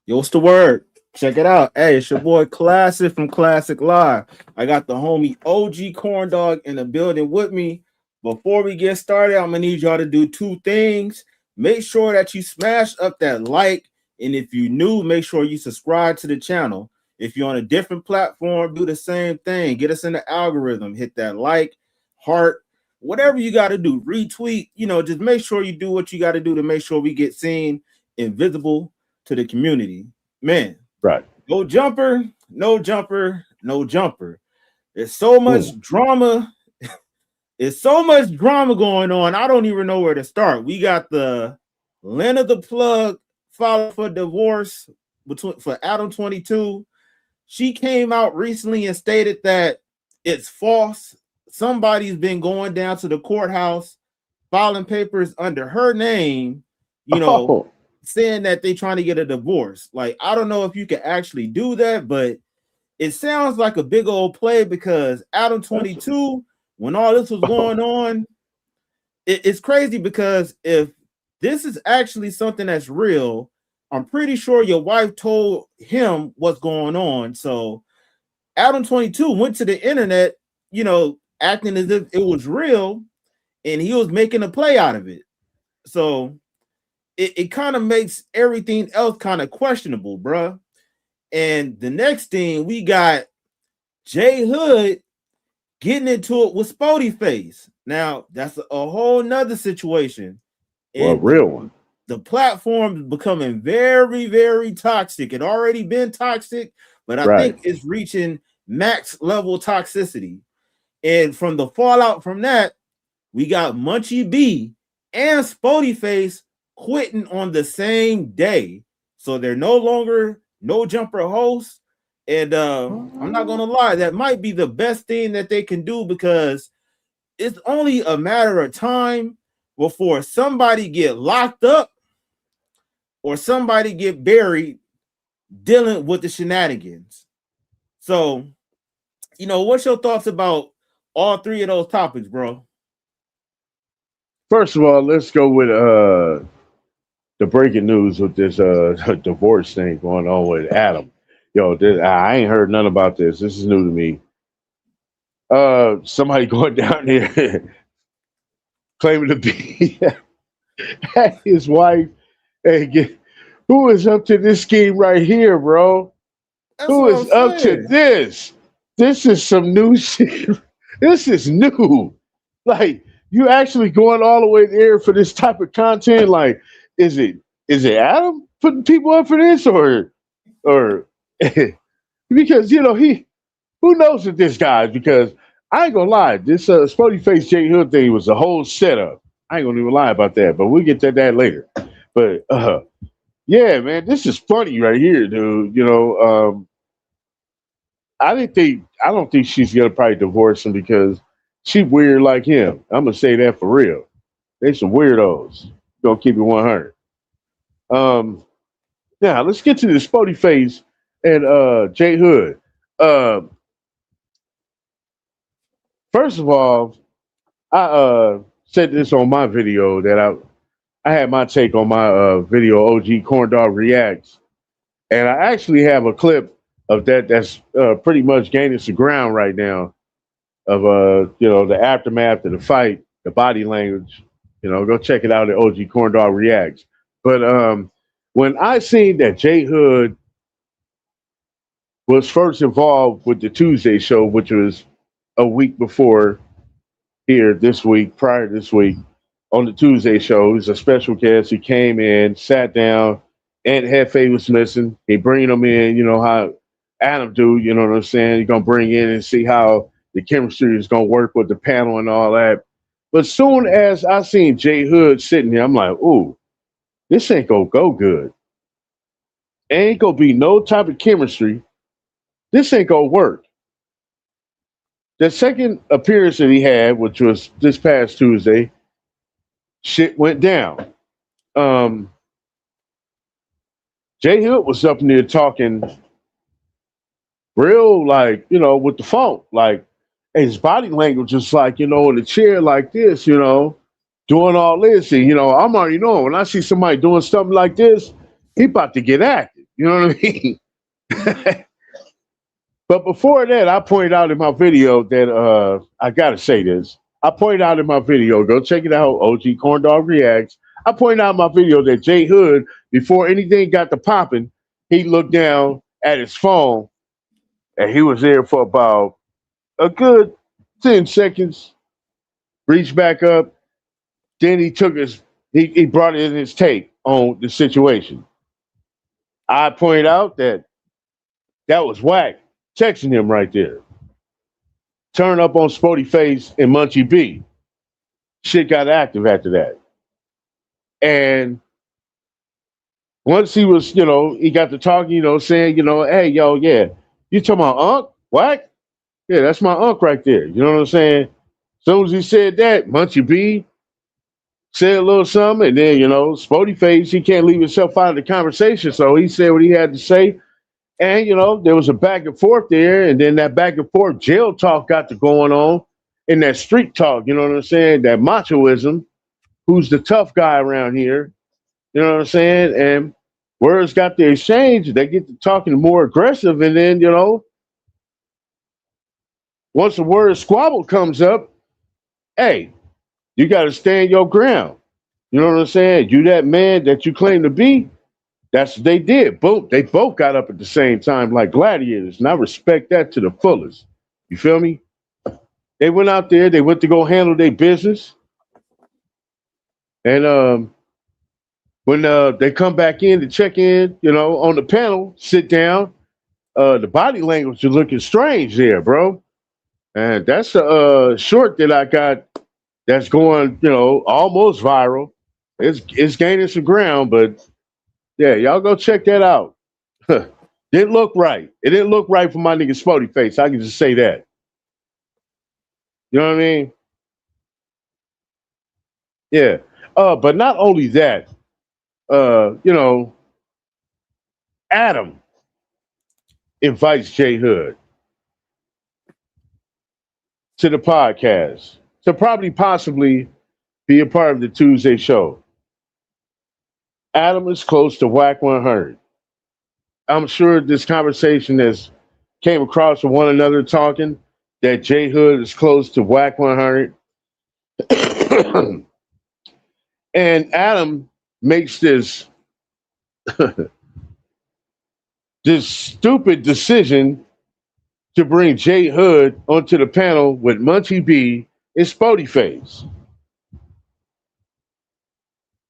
Yo, what's the word? Check it out. Hey, it's your boy Klasic from Klasic Live. I got the homie OG Corn Dog in the building with me. Before we get started, I'm gonna need y'all to do two things. Make sure that you smash up that like, and if you new, make sure you subscribe to the channel. If you're on a different platform, do the same thing. Get us in the algorithm. Hit that like, heart, whatever you got to do. Retweet. Just make sure you do what you got to do to make sure we get seen and visible to the community. Man, Right. no jumper, no jumper, no jumper. There's so much drama. There's so much drama going on. I don't even know where to start. We got the Lena The Plug filed for divorce for Adam22. She came out recently and stated that it's false. Somebody's been going down to the courthouse filing papers under her name, saying that they're trying to get a divorce. Like, I don't know if you can actually do that, but it sounds like a big old play because Adam22, when all this was going on, it's crazy because if this is actually something that's real, I'm pretty sure your wife told him what's going on. So Adam22 went to the internet, acting as if it was real, and he was making a play out of it. So it kind of makes everything else kind of questionable, bruh. And the next thing, we got JHood getting into it with SpoetyFace. Now, that's a whole nother situation. Well, a real one. The platform is becoming very, very toxic. It already been toxic, but I think it's reaching max level toxicity. And from the fallout from that, we got Munchie B and SpoetyFace quitting on the same day. So they're no longer no jumper hosts. And I'm not gonna lie, that might be the best thing that they can do because it's only a matter of time before somebody get locked up or somebody get buried dealing with the shenanigans. So, what's your thoughts about all three of those topics, bro? First of all, let's go with the breaking news with this divorce thing going on with Adam. I ain't heard none about this. This is new to me. Somebody going down there claiming to be his wife. Hey, who is up to this scheme right here, bro? Who is up to this? This is some new shit. This is new. Like, you actually going all the way there for this type of content? Like, is it Adam putting people up for this or because who knows with this guy? Because I ain't gonna lie, this SpoetyFace JHood thing was a whole setup. I ain't gonna even lie about that, but we'll get to that later. But yeah, man, this is funny right here, dude. I don't think she's gonna probably divorce him because she weird like him. I'm gonna say that for real. They some weirdos. Gonna keep it 100. Now let's get to the SpoetyFace and JHood. First of all, I said this on my video that I had my take on my video OG Corn Dog Reacts, and I actually have a clip of that's pretty much gaining some ground right now of the aftermath of the fight, the body language. Go check it out at OG Corn Dog Reacts. But when I seen that JHood was first involved with the Tuesday show, which was a week before here this week, prior to this week, on the Tuesday show, he was a special guest. He came in, sat down, and Hefe was missing. He bringing him in, how Adam do, you know what I'm saying? You're going to bring in and see how the chemistry is going to work with the panel and all that. But soon as I seen JHood sitting here, I'm like, ooh, this ain't going to go good. Ain't going to be no type of chemistry. This ain't going to work. The second appearance that he had, which was this past Tuesday, shit went down. JHood was up in there talking real, like, with the phone. Like, his body language was like, in the chair like this, doing all this. And, I'm already knowing when I see somebody doing something like this, he about to get active. You know what I mean? But before that, I pointed out in my video that I gotta say this. I pointed out in my video, go check it out, OG Corn Dog Reacts. I pointed out in my video that JHood, before anything got to popping, he looked down at his phone and he was there for about a good 10 seconds, reached back up, then he brought in his take on the situation. I pointed out that was whack. Texting him right there. Turn up on SpoetyFace and Munchie B. Shit got active after that. And once he was, he got to talking, saying, hey, yo, yeah, you talking about Unc? What? Yeah, that's my Unc right there. You know what I'm saying? As soon as he said that, Munchie B said a little something, and then, SpoetyFace, he can't leave himself out of the conversation, so he said what he had to say. And, there was a back and forth there, and then that back and forth jail talk got to going on, and that street talk, you know what I'm saying? That machoism, who's the tough guy around here, you know what I'm saying? And words got the exchange, they get to talking more aggressive, and then, once the word squabble comes up, hey, you got to stand your ground. You know what I'm saying? You that man that you claim to be, that's what they did. Both they both got up at the same time like gladiators, and I respect that to the fullest. You feel me? They went out there. They went to go handle their business, and when they come back in to check in, on the panel, sit down, the body language is looking strange there, bro. And that's a short that I got that's going, almost viral. It's gaining some ground, but yeah, y'all go check that out. Didn't look right. It didn't look right for my nigga SpoetyFace. I can just say that. You know what I mean? Yeah. But not only that, Adam invites JHood to the podcast to probably possibly be a part of the Tuesday show. Adam is close to whack 100. I'm sure this conversation has came across with one another talking that JHood is close to whack 100. And Adam makes this this stupid decision to bring JHood onto the panel with Munchie B and SpoetyFace.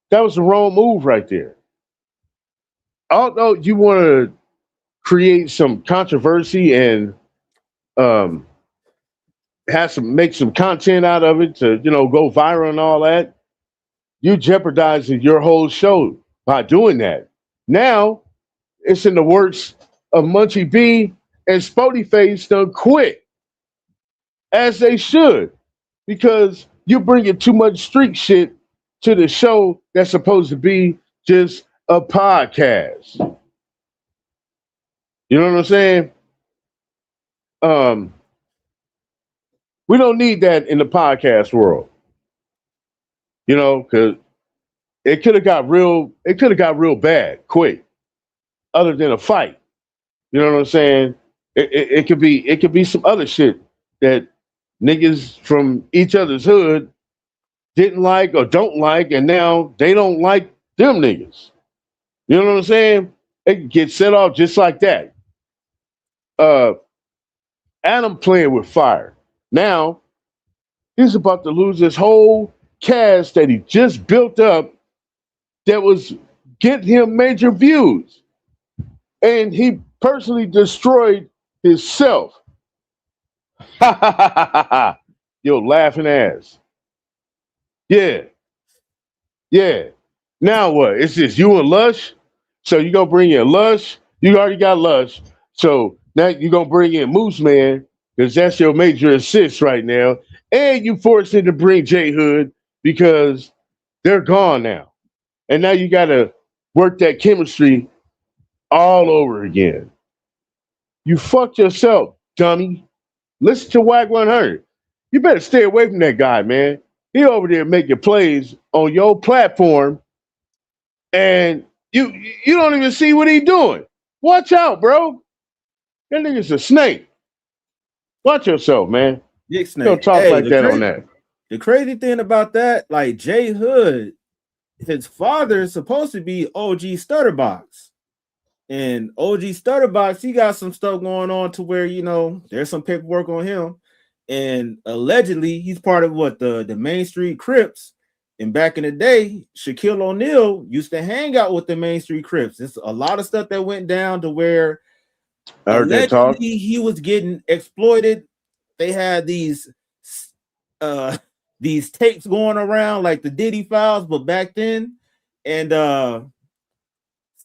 That was the wrong move right there. Although you want to create some controversy and make some content out of it to go viral and all that, you jeopardizing your whole show by doing that. Now it's in the works of Munchie B and SpoetyFace done quit, as they should, because you're bringing too much street shit to the show that's supposed to be just a podcast. You know what I'm saying? We don't need that in the podcast world. Because it could have got real bad quick, other than a fight. You know what I'm saying? It could be some other shit that niggas from each other's hood didn't like or don't like, and now they don't like them niggas. You know what I'm saying? It can get set off just like that. Adam playing with fire. Now, he's about to lose his whole cast that he just built up that was getting him major views. And he personally destroyed himself. Ha ha ha ha ha ha. Yo, laughing ass. Yeah. Yeah. Now what? It's just you and Lush. So you gonna bring in Lush. You already got Lush. So now you're gonna bring in Moose Man, because that's your major assist right now. And you forced him to bring JHood because they're gone now. And now you gotta work that chemistry all over again. You fucked yourself, dummy. Listen to Whack 100. You better stay away from that guy, man. He over there making plays on your platform, and you don't even see what he's doing. Watch out, bro. That nigga's a snake. Watch yourself, man. Big snake. Don't talk like that on that. The crazy thing about that, like JHood, his father is supposed to be OG Stutterbox. And OG Stutterbox, he got some stuff going on to where, you know, there's some paperwork on him. And allegedly, he's part of what the Main Street Crips. And back in the day, Shaquille O'Neal used to hang out with the Main Street Crips. It's a lot of stuff that went down to where I heard that talk. He was getting exploited. They had these tapes going around like the Diddy files, but back then, and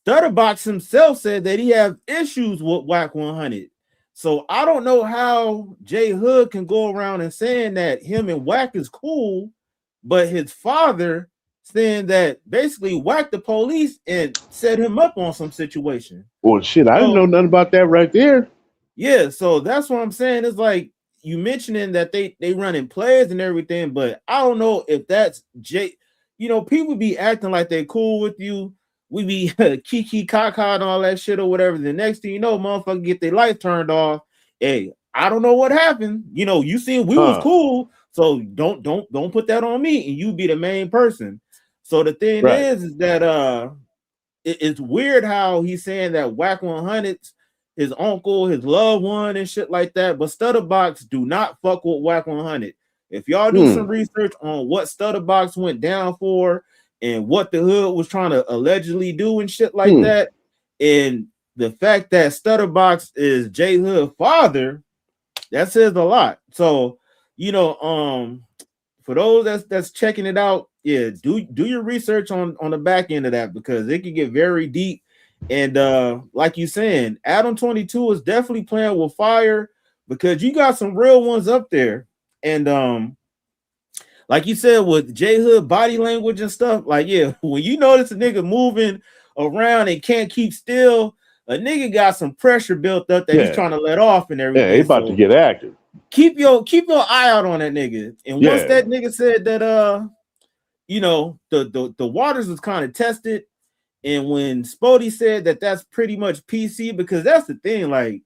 Stutterbox himself said that he has issues with Whack 100. So I don't know how JHood can go around and saying that him and Whack is cool, but his father saying that basically Whack the police and set him up on some situation. Well, shit, I didn't know nothing about that right there. Yeah, so that's what I'm saying. It's like you mentioning that they running plays and everything, but I don't know if that's you know, people be acting like they cool with you. We be kiki kaka and all that shit or whatever. The next thing you know, motherfucker get their light turned off. Hey, I don't know what happened. You know, you seen we was cool, so don't put that on me, and you be the main person. So the thing is that it's weird how he's saying that Whack 100's his uncle, his loved one, and shit like that. But Stutterbox do not fuck with Whack 100. If y'all do some research on what Stutterbox went down for and what the hood was trying to allegedly do and shit like that, and the fact that Stutterbox is JHood father, that says a lot. So, you know, for those that's checking it out, yeah, do your research on the back end of that, because it can get very deep. And like you saying, Adam22 is definitely playing with fire, because you got some real ones up there. And like you said, with JHood body language and stuff, like, yeah, when you notice a nigga moving around and can't keep still, a nigga got some pressure built up that he's trying to let off and everything. Yeah, he's about to get active. Keep your eye out on that nigga. And once that nigga said that you know, the waters was kind of tested, and when Spoety said that that's pretty much PC, because that's the thing, like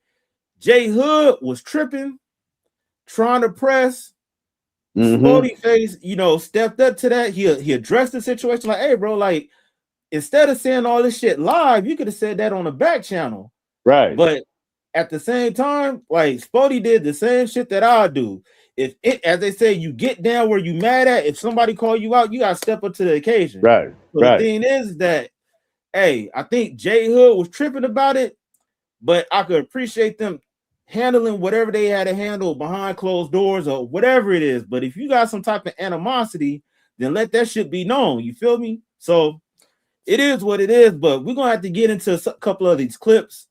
JHood was tripping, trying to press. SpoetyFace, you know, stepped up to that. He addressed the situation like, hey, bro, like, instead of saying all this shit live, you could have said that on the back channel. Right. But at the same time, like, Spoety did the same shit that I do. If it, as they say, you get down where you mad at, if somebody call you out, you gotta step up to the occasion. Right. So the thing is that, hey, I think JHood was tripping about it, but I could appreciate them handling whatever they had to handle behind closed doors or whatever it is. But if you got some type of animosity, then let that shit be known. You feel me? So it is what it is. But we're gonna have to get into a couple of these clips.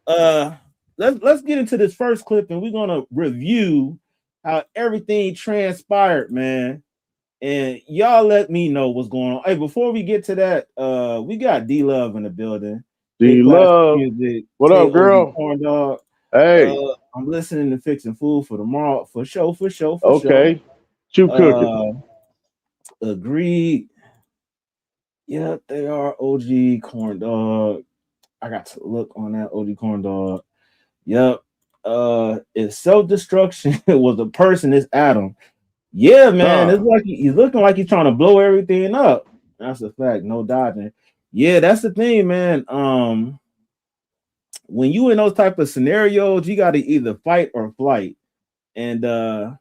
Let's get into this first clip, and we're gonna review how everything transpired, man. And y'all let me know what's going on. Hey, before we get to that, we got D-Love in the building. D-Love, what up, girl? Corn dog. Hey, I'm listening to Fixing Food for tomorrow, for sure. Okay, you cooking? Agreed. Yep, they are OG Corn Dog. I got to look on that OG Corn Dog. Yep. If self-destruction was a person, it's Adam. Yeah, man. It's like he's looking like he's trying to blow everything up. That's a fact. No dodging. Yeah, that's the thing, man. When you in those type of scenarios, you got to either fight or flight. And the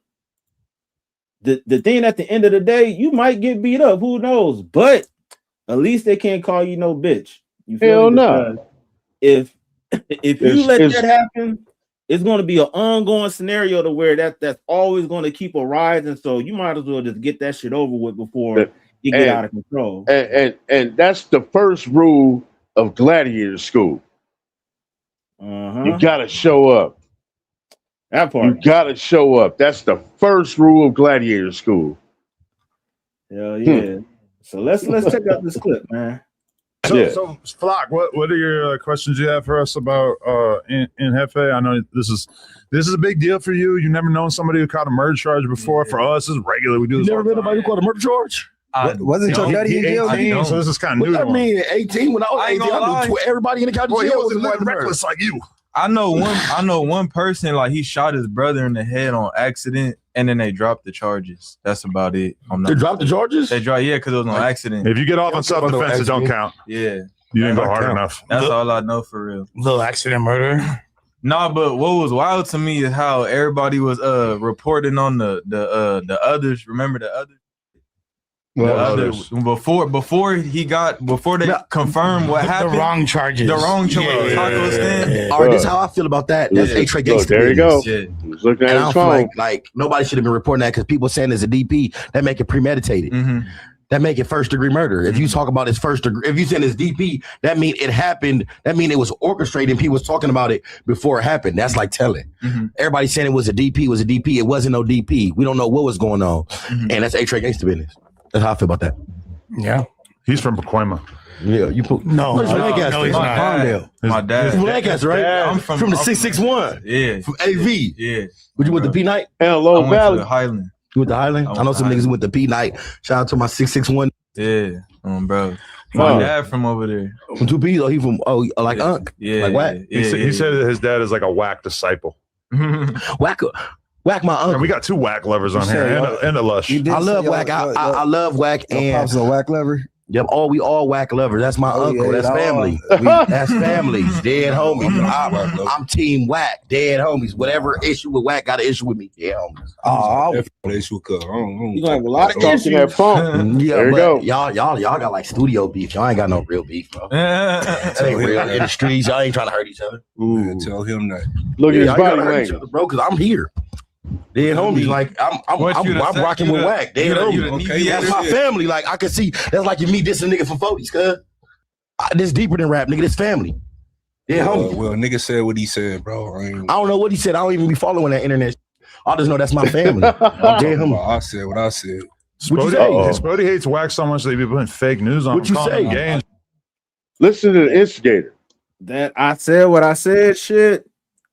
thing at the end of the day, you might get beat up. Who knows? But at least they can't call you no bitch. You feel Hell me? no. If you let that happen, it's going to be an ongoing scenario to where that's always going to keep a rising. So you might as well just get that shit over with before you get out of control. And that's the first rule of gladiator school. You gotta show up. That part. You gotta show up. That's the first rule of gladiator school. Hell yeah. So let's check out this clip, man. So Flock, what are your questions you have for us about in Hefe? I know this is a big deal for you. You never known somebody who caught a murder charge before. For us, it's regular. We do. You never been nobody who caught a murder charge? Wasn't your daddy in jail? 18, so this is kind of new. What to that him. mean? 18 when I was 18, I knew everybody in the county Boy, he jail wasn't was that reckless like you. I know one person, like, he shot his brother in the head on accident, and then they dropped the charges. That's about it. They dropped the charges? They dropped, because it was on accident. If you get off on self-defense, it don't count. Yeah. You didn't go hard enough. That's all I know for real. Little accident murder. Nah, but what was wild to me is how everybody was reporting on the others. Remember the others? Before they confirmed what happened. The wrong charges. The wrong charges. All right, this is how I feel about that. That's A-Trey gangster. There you go. Yeah. Looking at his phone. Like nobody should have been reporting that because people saying it's a DP, that make it premeditated. Mm-hmm. That make it first degree murder. If you talk about his first degree, if you saying it's DP, that mean it happened. That mean it was orchestrated and people was talking about it before it happened. That's like telling. Mm-hmm. Everybody saying it was a DP, it was a DP. It wasn't no DP. We don't know what was going on. Mm-hmm. And that's A-Trey gangster business. That's how I feel about that. Yeah. He's from Pacoima. Yeah, you put no, he's not. Palmdale. My dad. From Lancaster, right? I'm from the 661. Yeah. From AV. Yeah. Would you went to P Night? And Low Valley. Highland. You went to Highland? I know some niggas who went to P Night. Shout out to my 661. Yeah, bro. My dad from over there. From 2P? Oh, he from like Unc. Yeah. Like Whack. He said that his dad is like a Whack disciple. Whack my uncle. And we got two Whack lovers on here and a Lush. I love Whack. I love Whack and pops a Whack lover. Yep, we all Whack lovers. That's my uncle. Yeah, that's family. That's family. Dead homies. I'm team Whack. Dead homies. Whatever issue with Whack, got an issue with me. Yeah, homies. You gonna have a lot of Talking that phone. Yeah, there you go. Y'all got like studio beef. Y'all ain't got no real beef, bro. It ain't real in the streets. Y'all ain't trying to hurt each other. Ooh, tell him that. Look at his body language, language, bro. Because I'm here. Dead homies, like I'm rocking with Whack. Dead homies. Okay, that's my family. Like I can see. That's like you meet this nigga from 40s, cuz. This deeper than rap, nigga. This family. Yeah, homie. Well, nigga said what he said, bro. I don't know what he said. I don't even be following that internet. I just know that's my family. I said what I said. Spoety hates Whack so much that he be putting fake news on. What you say? Listen to the instigator. That I said what I said. Shit.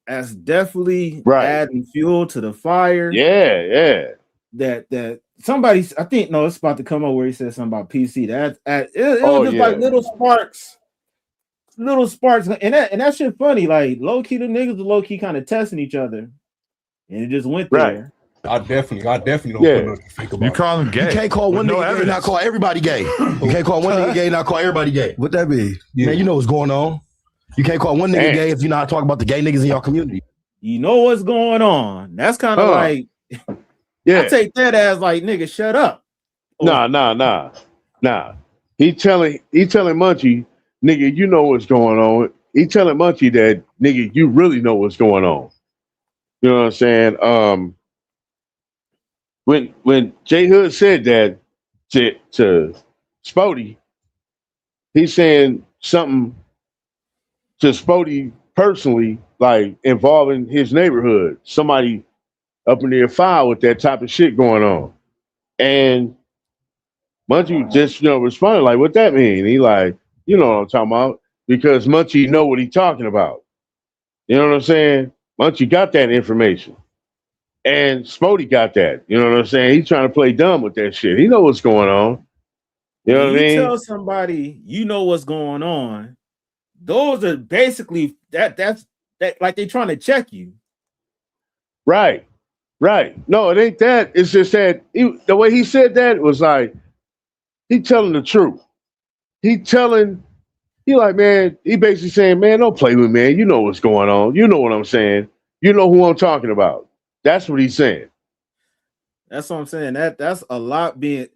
That's definitely adding fuel to the fire. Yeah. That somebody, I think, no, it's about to come up where he said something about PC. It was just like little sparks, and that shit funny. Like low key, the niggas are low key kind of testing each other, and it just went there. I definitely don't put nothing fake about it. You call him gay. You can't call one nigga gay and not call everybody gay. You can't call one nigga gay and not call everybody gay. What that be? Yeah. Man, you know what's going on. You can't call one nigga gay if you're not talking about the gay niggas in your community. You know what's going on. That's kind of like, I take that as like, nigga, shut up. Nah. He telling Munchie, nigga, you know what's going on. He telling Munchie that, nigga, you really know what's going on. You know what I'm saying? When JHood said that to Spoety, he's saying something to Spoety personally, like involving his neighborhood, somebody up in their file with that type of shit going on. And Munchie just, responded like, what that mean? He like, you know what I'm talking about? Because Munchie know what he talking about. You know what I'm saying? Munchie got that information. And Spoety got that. You know what I'm saying? He's trying to play dumb with that shit. He know what's going on. You know what I mean? You tell somebody you know what's going on. Those are basically that's like they trying to check you. Right. No, it ain't that. It's just that the way he said that was like he telling the truth. He like, man, he basically saying, man, don't play with me, man. You know what's going on. You know what I'm saying. You know who I'm talking about. That's what he's saying. That's what I'm saying. That's a lot being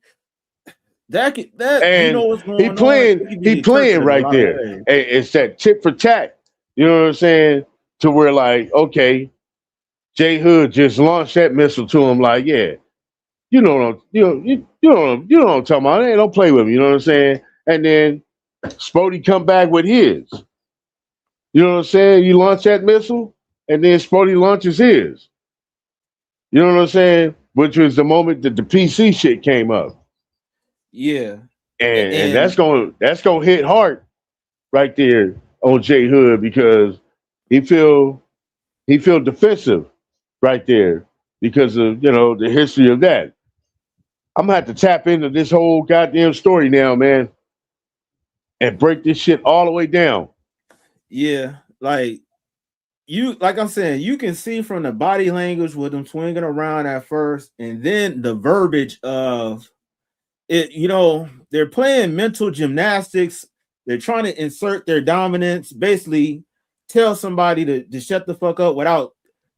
that and you know what's going on. He playing right there. It's that tit for tat. You know what I'm saying? To where like, okay, JHood just launched that missile to him. Like, yeah, you know what I'm talking about. Hey, don't play with me. You know what I'm saying? And then Spoety come back with his. You know what I'm saying? You launch that missile, and then Spoety launches his. You know what I'm saying? Which was the moment that the PC shit came up. Yeah. And that's gonna hit hard right there on JHood because he feel defensive right there because of the history of that. I'm gonna have to tap into this whole goddamn story now, man, and break this shit all the way down. Yeah, like I'm saying, you can see from the body language with them swinging around at first, and then the verbiage of it. You know, they're playing mental gymnastics. They're trying to insert their dominance, basically tell somebody to shut the fuck up without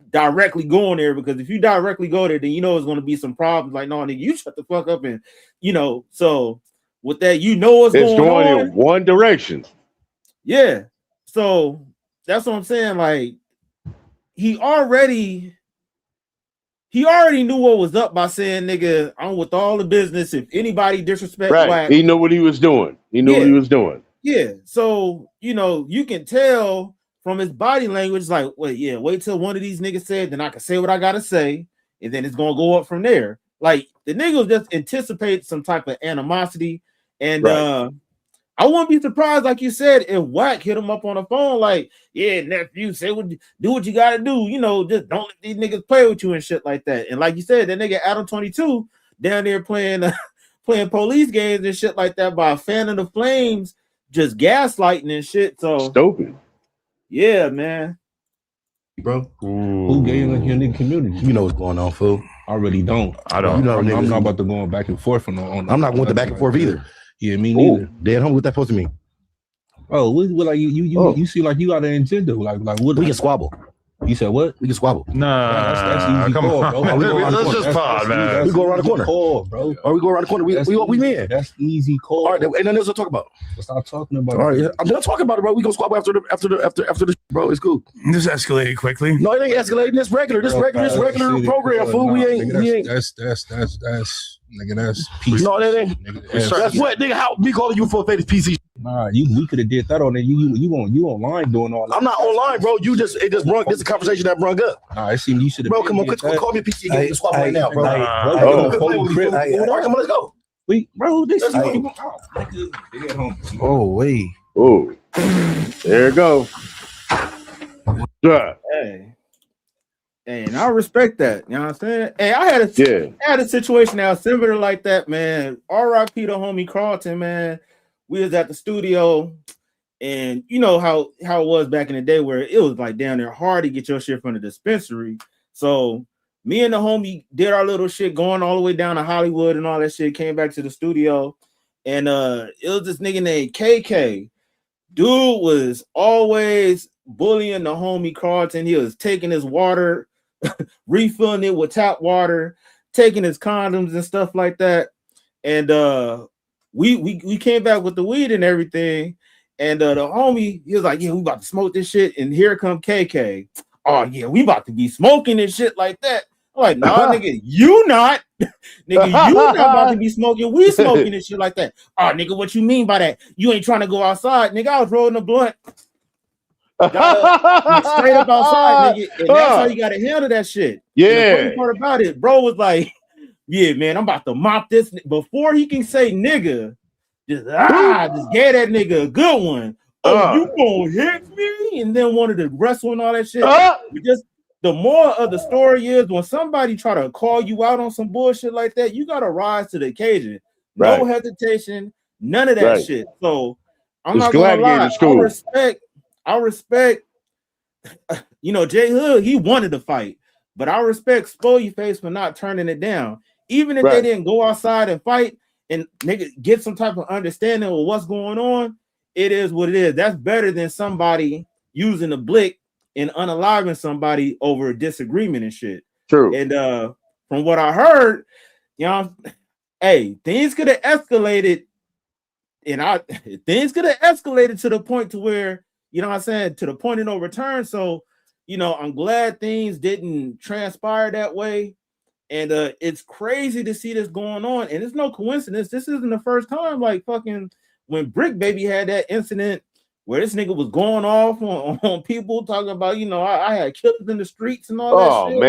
directly going there, because if you directly go there, then you know it's going to be some problems. Like, no, nigga, you shut the fuck up, and you know. So with that, you know what's going on. In one direction. Yeah. So that's what I'm saying. Like, he already knew what was up by saying, "Nigga, I'm with all the business. If anybody disrespect Wack," he knew what he was doing. What he was doing. Yeah. So you know, you can tell from his body language, like, wait till one of these niggas said, then I can say what I gotta say, and then it's gonna go up from there. Like, the niggas just anticipate some type of animosity, and I wouldn't be surprised, like you said, if Wack hit him up on the phone, like, yeah, nephew, do what you gotta do, you know, just don't let these niggas play with you and shit like that. And like you said, that nigga Adam22 down there playing police games and shit like that by a fan of the flames, just gaslighting and shit. So stupid. Yeah, man. Bro, who gave in the nigga community? You know what's going on, fool. I really don't. I don't. You know, I'm not about to go back and forth on. I'm not going to back and forth either. Yeah, me neither. Dad, what that supposed to mean? Oh, what like you see like you got an agenda, like what? We can squabble. You said what? We can squabble. Nah, that's easy come call, on. bro. Let's just pod, man. We go around the corner, bro. Or we go around the corner. We in. That's easy call. All right, and then there's what to talk about. Stop talking about. All right, I'm not talking about it, bro. We gonna squabble after the bro. It's cool. This escalated quickly. No, it ain't escalating. This regular program, fool. We ain't. That's nigga. That's PC. No, that ain't. That's what nigga. How me calling you for a fake PC? Nah, we could have did that on there. You online doing all that. I'm not online, bro. This is a conversation that brung up. Nah, it seemed you should have. Bro, come on, call me a PC. Get squabble right now, bro. Come on, let's go. Bro, this is. Oh wait. Oh, there you go. Hey, and I respect that. You know what I'm saying? Hey, I had a situation now similar like that, man. R.I.P. to homie Carlton, man. We was at the studio, and you know how it was back in the day where it was like down there hard to get your shit from the dispensary. So me and the homie did our little shit going all the way down to Hollywood and all that shit, came back to the studio, and it was this nigga named KK. Dude was always bullying the homie Carlton. He was taking his water, refilling it with tap water, taking his condoms and stuff like that. And we came back with the weed and everything. And the homie, he was like, yeah, we about to smoke this shit. And here come KK. Oh yeah, we about to be smoking and shit like that. I'm like, nah, nigga, you not. Nigga, you not about to be smoking. We smoking and shit like that. Oh, nigga, what you mean by that? You ain't trying to go outside. Nigga, I was rolling a blunt. Straight up outside, nigga. And that's how you gotta handle that shit. Yeah. And the funny part about it, bro was like, yeah, man, I'm about to mop this. Before he can say nigga, just gave that nigga a good one. Oh, you gonna hit me? And then wanted to wrestle and all that shit. Just the moral of the story is when somebody try to call you out on some bullshit like that, you gotta rise to the occasion. No hesitation, none of that shit. So I'm not gonna lie. I respect, you know, JHood, he wanted to fight, but I respect SpoetyFace for not turning it down. Even if they didn't go outside and fight and nigga get some type of understanding of what's going on, it is what it is. That's better than somebody using a blick and unaliving somebody over a disagreement and shit. True. And from what I heard, you know, hey, things could have escalated, and things could have escalated to the point to where, you know what I'm saying, to the point of no return. So, you know, I'm glad things didn't transpire that way. And it's crazy to see this going on. And it's no coincidence. This isn't the first time, like fucking when Brick Baby had that incident where this nigga was going off on people talking about, you know, I had killers in the streets and all that shit.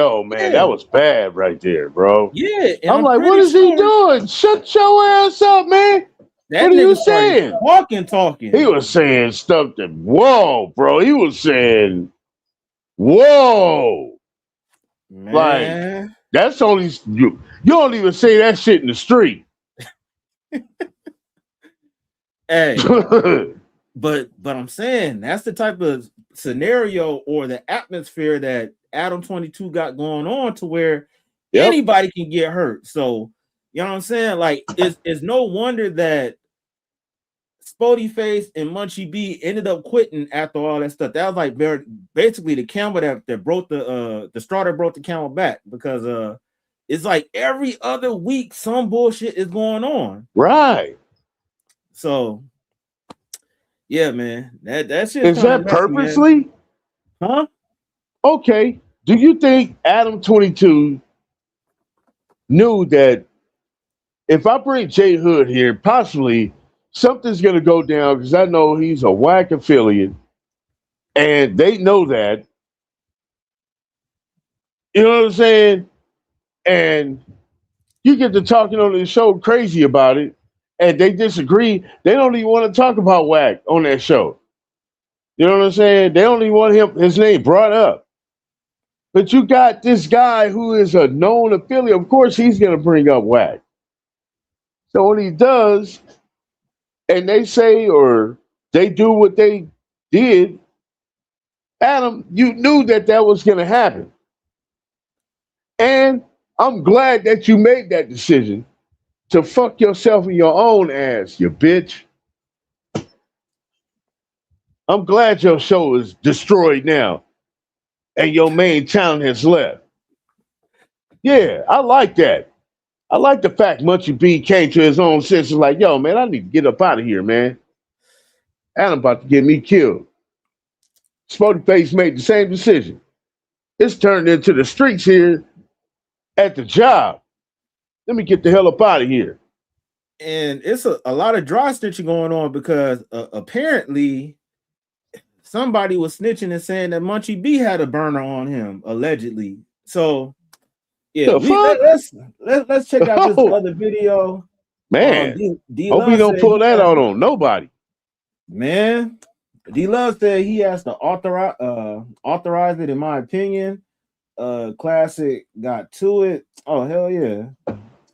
Oh, man, that was bad right there, bro. Yeah. I'm like, what is he doing? Shut your ass up, man. What are you saying? Talking. He was saying stuff that, whoa, bro. He was saying, whoa. Man. That's only you don't even say that shit in the street. Hey, but I'm saying that's the type of scenario or the atmosphere that Adam22 got going on to where anybody can get hurt. So you know what I'm saying? Like it's no wonder that SpoetyFace and Munchie B ended up quitting after all that stuff. That was like basically the camel that broke the straw that broke the camel back, because it's like every other week some bullshit is going on. Right. So yeah, man. That shit is that purposely? Man. Huh? Okay. Do you think Adam22 knew that if I bring JHood here, possibly something's gonna go down, because I know he's a whack affiliate and they know that. You know what I'm saying? And you get to talking on the show crazy about it, and they disagree. They don't even want to talk about whack on that show. You know what I'm saying? They don't even want his name brought up. But you got this guy who is a known affiliate. Of course, he's going to bring up whack. So when he does, and they say or they do what they did, Adam, you knew that was going to happen. And I'm glad that you made that decision to fuck yourself in your own ass, you bitch. I'm glad your show is destroyed now and your main talent has left. Yeah, I like that. I like the fact Munchie B came to his own senses like, yo, man, I need to get up out of here, man. Adam about to get me killed. SpoetyFace made the same decision. It's turned into the streets here at the job. Let me get the hell up out of here. And it's a lot of dry stitching going on, because apparently somebody was snitching and saying that Munchie B had a burner on him, allegedly. So yeah, let's check out this other video. Man, hope he don't pull that out on nobody. Man, D-Love said he has to authorize it, in my opinion. Klasic got to it. Oh, hell yeah.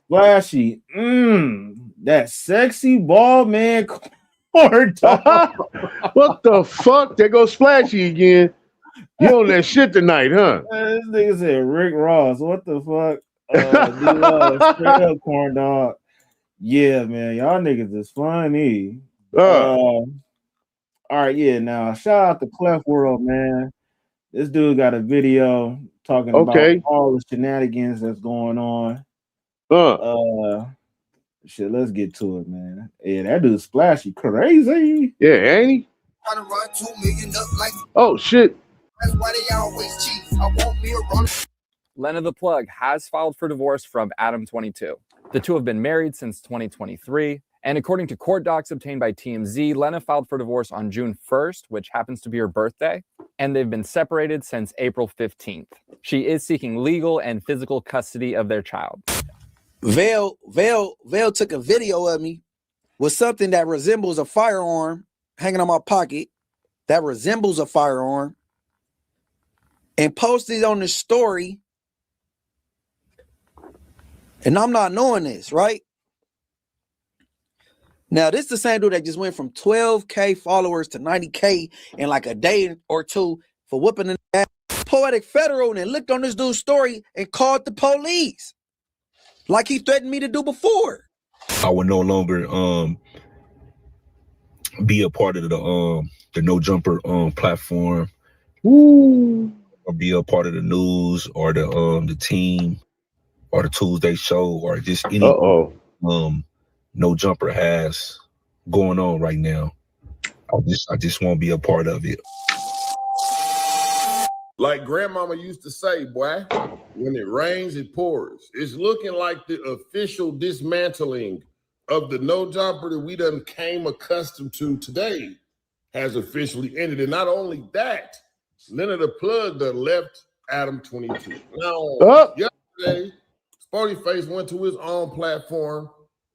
Flashy. That sexy bald man corn dog. What the fuck? There goes Splashy again. You on that shit tonight, huh? This nigga said Rick Ross. What the fuck? Straight up corn dog. Yeah, man. Y'all niggas is funny. All right, yeah. Now shout out to Clef World, man. This dude got a video talking about all the shenanigans that's going on. Shit, let's get to it, man. Yeah, that dude Splashy crazy. Yeah, ain't he? Oh shit. That's why they always cheat. I won't be around. Lena The Plug has filed for divorce from Adam22. The two have been married since 2023. And according to court docs obtained by TMZ, Lena filed for divorce on June 1st, which happens to be her birthday. And they've been separated since April 15th. She is seeking legal and physical custody of their child. Vail took a video of me with something that resembles a firearm hanging on my pocket, that resembles a firearm, and posted on the story. And I'm not knowing this, right? Now, this is the same dude that just went from 12K followers to 90K in like a day or two for whooping the ass. Poetic Federal and looked on this dude's story and called the police, like he threatened me to do before. I would no longer be a part of the No Jumper platform. Ooh. Or be a part of the news or the team or the Tuesday show or just any No Jumper has going on right now. I just won't be a part of it. Like grandmama used to say, boy, when it rains, it pours. It's looking like the official dismantling of the No Jumper that we done came accustomed to today has officially ended. And not only that, Lena The Plug done left Adam22. Now, yesterday, SpoetyFace went to his own platform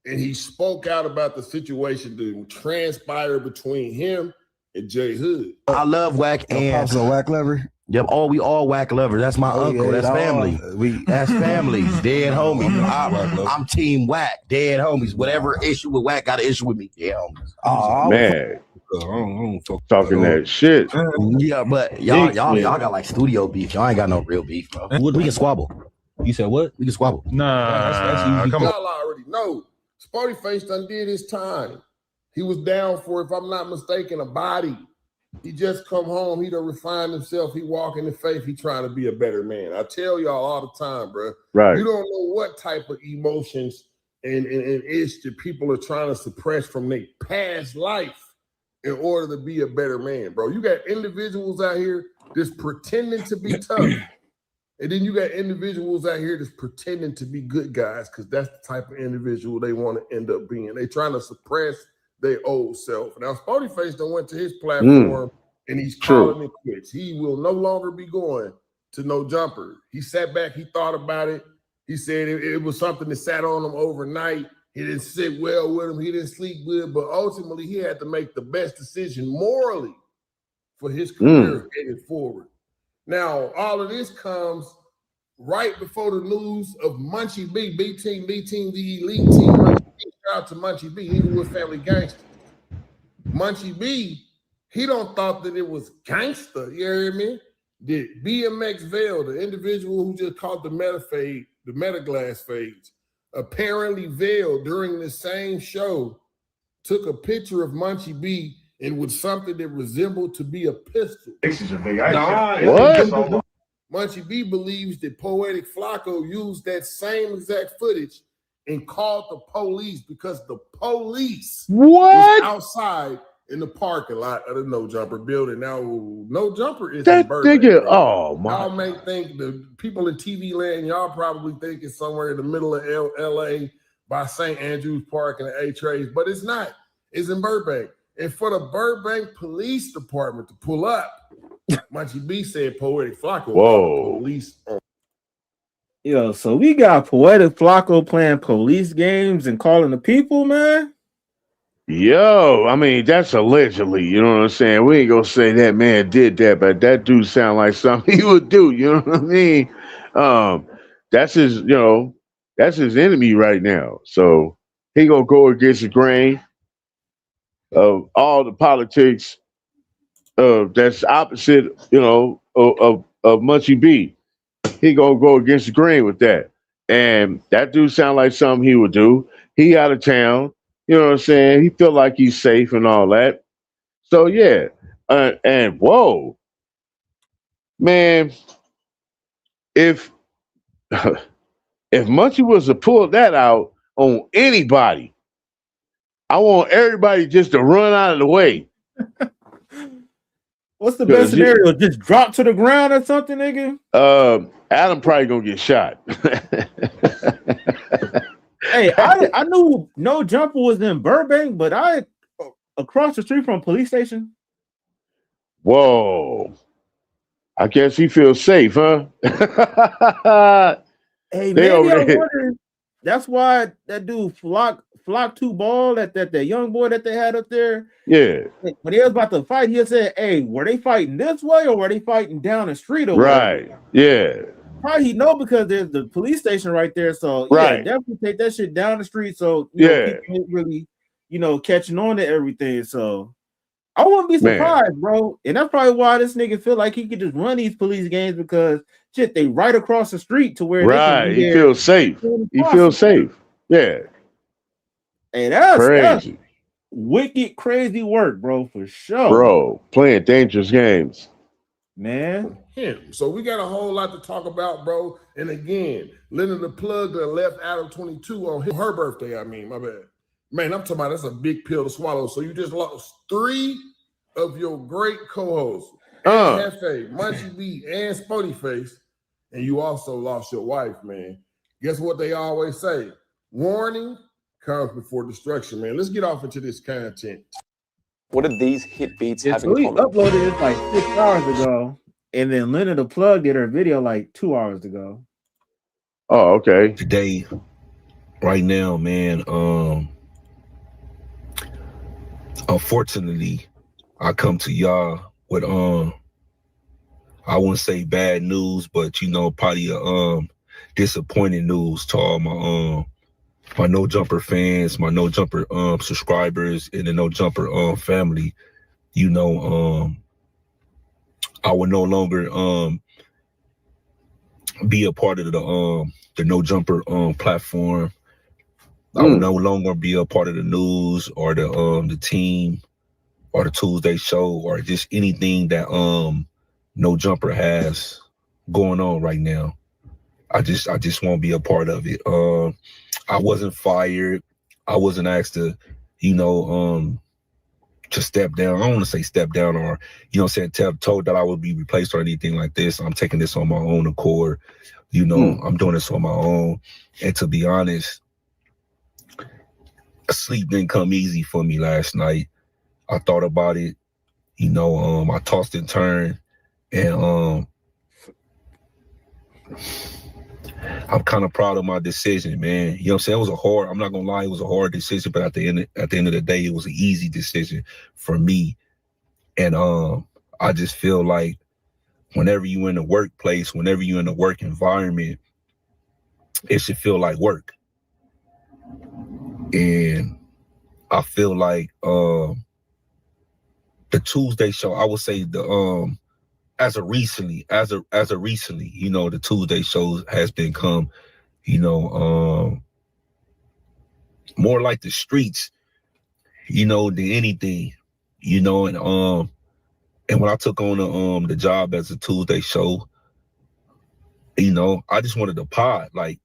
and he spoke out about the situation that transpired between him and JHood. I love whack and Whack Lever. Yep, we all whack lovers. That's my uncle. That's family. That's families. Dead homies. I'm team whack. Dead homies. Whatever issue with whack got an issue with me. Dead homies. Oh man, talking that shit. Yeah, but y'all got like studio beef. Y'all ain't got no real beef, bro. We can squabble. You said what? We can squabble. Nah, Y'all already know. SpoetyFace done did his time. He was down for, if I'm not mistaken, a body. He just come home. He done refined himself. He walk in the faith. He trying to be a better man. I tell y'all all the time, bro. Right. You don't know what type of emotions and itch that people are trying to suppress from their past life in order to be a better man, bro. You got individuals out here just pretending to be tough. And then you got individuals out here that's pretending to be good guys because that's the type of individual they want to end up being. They trying to suppress their old self. Now, SpoetyFace done went to his platform and he's calling it quits. He will no longer be going to No Jumper. He sat back, he thought about it. He said it was something that sat on him overnight. He didn't sit well with him. He didn't sleep good, but ultimately he had to make the best decision morally for his career headed forward. Now, all of this comes right before the news of Munchie B, B-Team, the elite team. Munchie B, shout out to Munchie B, Inglewood Family Gangster. Munchie B, he don't thought that it was gangster, you hear me? The BMX Veil, the individual who just caught the Metaglass fades, apparently Veil during the same show took a picture of Munchie B and with something that resembled to be a pistol. What? Munchie B believes that Poetic Flacco used that same exact footage and called the police because the police was outside in the parking lot of the No Jumper building. Now, No Jumper is in Burbank. Oh my! Y'all may think the people in TV land, y'all probably think it's somewhere in the middle of LA by St. Andrews Park and the A-Trays, but it's not. It's in Burbank. And for the Burbank Police Department to pull up, Munchie B said Poetic Flacco called the police on. Yo, so we got Poetic Flacco playing police games and calling the people, man. Yo, I mean, that's allegedly, you know what I'm saying? We ain't gonna say that man did that, but that dude sound like something he would do, you know what I mean? That's his, that's his enemy right now. So he gonna go against the grain of all the politics that's opposite, of Munchie B. He gonna go against the grain with that. And that dude sound like something he would do. He out of town. You know what I'm saying? He feel like he's safe and all that. So yeah, and whoa, man, if Munchie was to pull that out on anybody, I want everybody just to run out of the way. What's the best scenario? Just drop to the ground or something, nigga? Adam probably gonna get shot. Hey, I knew No Jumper was in Burbank, but across the street from a police station. Whoa. I guess he feels safe, huh? Hey, maybe I wonder, that's why that dude Flock 2 Ball, that young boy that they had up there. Yeah. When he was about to fight, he said, hey, were they fighting this way or were they fighting down the street? Right. Yeah. Probably he know because there's the police station right there. So yeah, definitely take that shit down the street. So people ain't really, catching on to everything. So I wouldn't be surprised, bro. And that's probably why this nigga feel like he could just run these police games because shit, they right across the street to where he feels safe. He feels safe. Yeah. Hey, that's wicked crazy work, bro, for sure. Bro, playing dangerous games. Man. So we got a whole lot to talk about, bro. And again, Lena The Plug that left Adam22 on her birthday. I mean, my bad. Man, I'm talking about that's a big pill to swallow. So you just lost 3 of your great co-hosts, Hefe, Munchie B, and SpoetyFace, and you also lost your wife, man. Guess what they always say? Warning comes before destruction, man. Let's get off into this content. What did these hit beats have in we common? uploaded it like 6 hours ago, and then Lena The Plug did her video like 2 hours ago. Oh, okay. Today, right now, man, unfortunately, I come to y'all with I wouldn't say bad news, but probably disappointing news to all my No Jumper fans, my No Jumper subscribers, and the No Jumper family. I will no longer be a part of the No Jumper platform. I will no longer be a part of the news or the team or the Tuesday show or just anything that No Jumper has going on right now. I just won't be a part of it. I wasn't fired. I wasn't asked to, to step down. I don't want to say step down or, told that I would be replaced or anything like this. I'm taking this on my own accord. I'm doing this on my own. And to be honest, sleep didn't come easy for me last night. I thought about it. I tossed and turned, and I'm kind of proud of my decision, man. You know what I'm saying? I'm not gonna lie, it was a hard decision, but at the end of the day, it was an easy decision for me. And I just feel like whenever you're in the workplace, whenever you're in the work environment, it should feel like work. And I feel like the Tuesday show, I would say as of recently, the Tuesday show has become, more like the streets, than anything, and when I took on the job as a Tuesday show, I just wanted to pod. Like,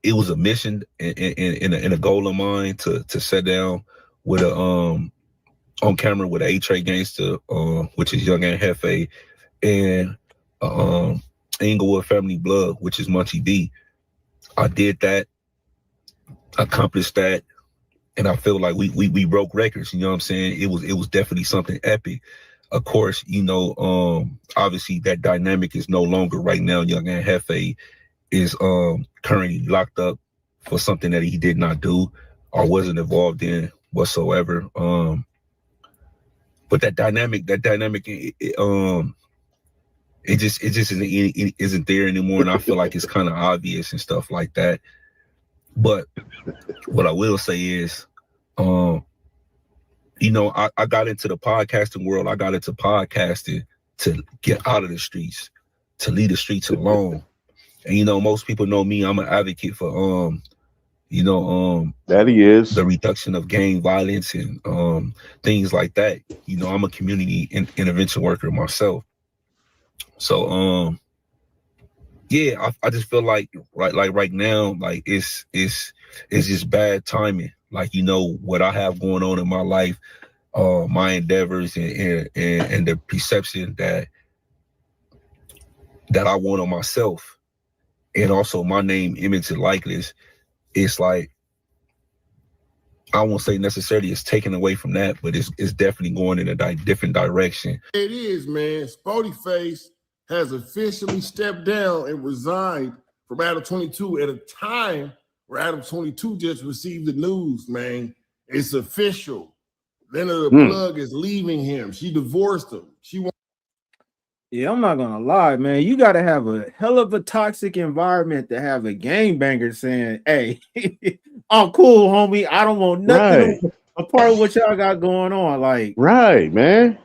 it was a mission and a goal of mine to sit down with a on camera with a A-Tray gangster, which is Young and Hefe, and Inglewood Family Blood, which is Munchie B. I did that, accomplished that, and I feel like we broke records. You know what I'm saying? It was definitely something epic. Of course, obviously that dynamic is no longer right now. Young and Hefe is currently locked up for something that he did not do or wasn't involved in whatsoever. But that dynamic, it just isn't there anymore, and I feel like it's kind of obvious and stuff like that. But what I will say is, I got into the podcasting world. I got into podcasting to get out of the streets, to leave the streets alone. And most people know me. I'm an advocate for that he is the reduction of gang violence and things like that. I'm a community intervention worker myself. So yeah, I just feel like right now, like it's just bad timing. Like, what I have going on in my life, my endeavors and the perception that I want on myself, and also my name, image, and likeness. It's like, I won't say necessarily it's taken away from that, but it's definitely going in a different direction. It is, man. SpoetyFace has officially stepped down and resigned from Adam22 at a time where Adam22 just received the news, man. It's official. Lena The Plug is leaving him. She divorced him. Yeah, I'm not gonna lie, man. You gotta have a hell of a toxic environment to have a gangbanger saying, "Hey, I'm cool, homie. I don't want nothing a part of what y'all got going on." Like, right, man.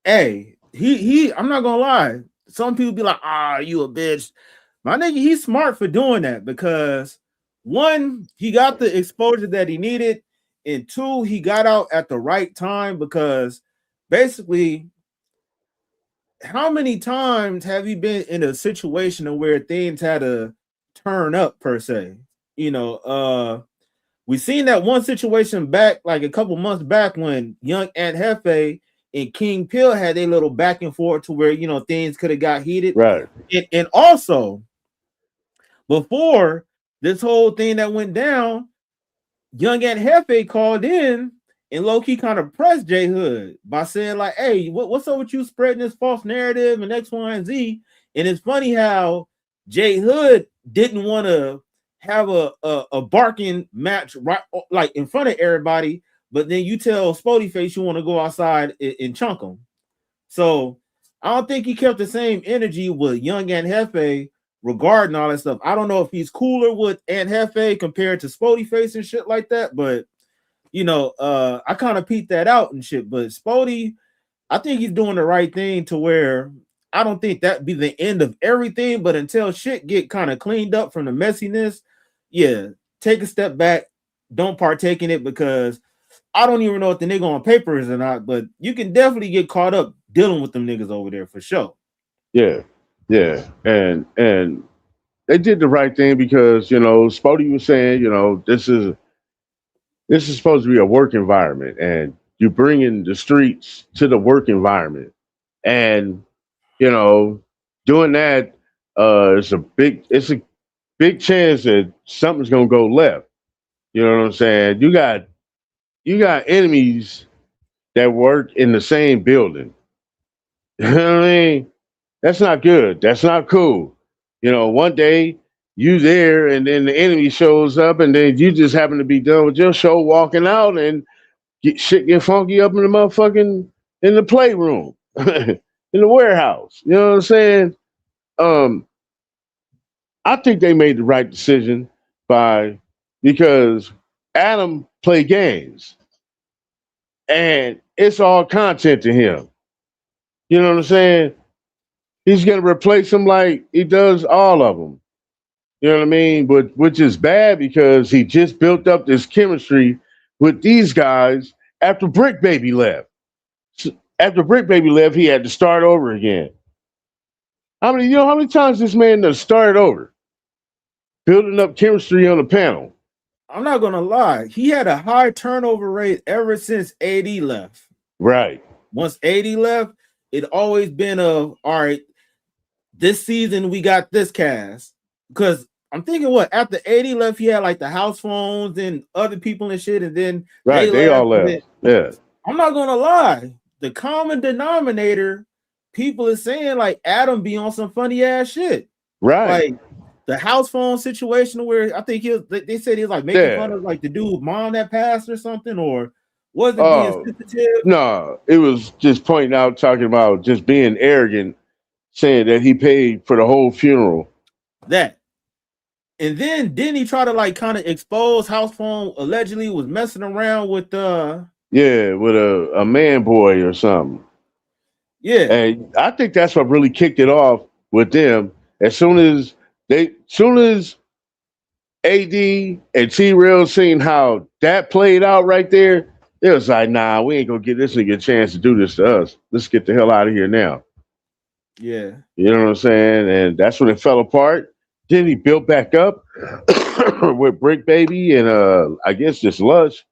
Hey, he. I'm not gonna lie. Some people be like, you a bitch." My nigga, he's smart for doing that because, one, he got the exposure that he needed, and two, he got out at the right time because basically, how many times have you been in a situation where things had to turn up per se? We seen that one situation back like a couple months back when Young Aunt Hefe and King Pill had a little back and forth to where things could have got heated. Right. And also, before this whole thing that went down, Young Aunt Hefe called in and low-key kind of pressed JHood by saying, like, "Hey, what's up with you spreading this false narrative and X, Y, and Z?" And it's funny how JHood didn't want to have a barking match right like in front of everybody, but then you tell SpoetyFace you want to go outside and chunk him. So I don't think he kept the same energy with young Aunt Hefe regarding all that stuff. I don't know if he's cooler with Aunt Hefe compared to SpoetyFace and shit like that, but you know, I kind of peeped that out and shit. But Spoety, I think he's doing the right thing to where I don't think that'd be the end of everything, but until shit get kind of cleaned up from the messiness, yeah, take a step back, don't partake in it, because I don't even know if the nigga on paper is or not, but you can definitely get caught up dealing with them niggas over there for sure. Yeah, yeah, and they did the right thing because you know Spoety was saying, you know, this is supposed to be a work environment, and you bring in the streets to the work environment, and you know, doing that it's a big chance that something's gonna go left. You know what I'm saying? You got enemies that work in the same building. You know what I mean? That's not good. That's not cool. You know, one day you there and then the enemy shows up and then you just happen to be done with your show walking out and get funky up in the motherfucking in the playroom, in the warehouse. You know what I'm saying? I think they made the right decision because Adam play games and it's all content to him. You know what I'm saying? He's gonna replace him like he does all of them. You know what I mean? But which is bad because he just built up this chemistry with these guys after Brick Baby left. After Brick Baby left, he had to start over again. How many times this man done started over? Building up chemistry on the panel. I'm not gonna lie, he had a high turnover rate ever since AD left. Right. Once AD left, it always been all right, this season we got this cast. Because I'm thinking after AD left, he had like the house phones and other people and shit, and then they all left. Yeah. I'm not gonna lie, the common denominator, people are saying like Adam be on some funny ass shit. Right. Like the house phone situation where I think they said he was like making fun of like the dude mom that passed or something, or was it being sensitive? No, it was just pointing out, talking about just being arrogant, saying that he paid for the whole funeral. That. And then didn't he try to like kind of expose house phone allegedly was messing around with with a man boy or something. Yeah. And I think that's what really kicked it off with them. As soon as AD and T-Rail seen how that played out right there, it was like, nah, we ain't gonna get this nigga a chance to do this to us. Let's get the hell out of here now. Yeah. You know what I'm saying? And that's when it fell apart. Then he built back up with Brick Baby and I guess just Lush.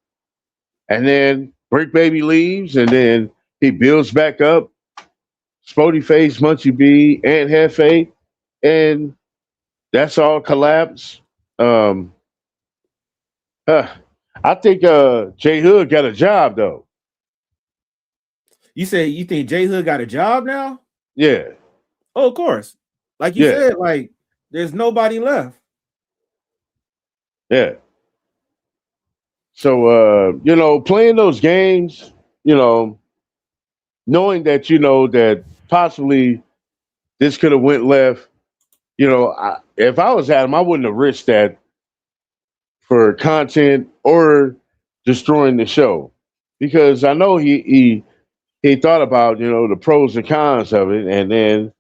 And then Brick Baby leaves, and then he builds back up SpoetyFace, Munchie B, and Hefe, and that's all collapsed. I think JHood got a job though. You think JHood got a job now? Yeah. Oh, of course. Like you said, like there's nobody left. Yeah. So playing those games, knowing that that possibly this could have went left, if I was Adam, I wouldn't have risked that for content or destroying the show, because I know he thought about the pros and cons of it, and then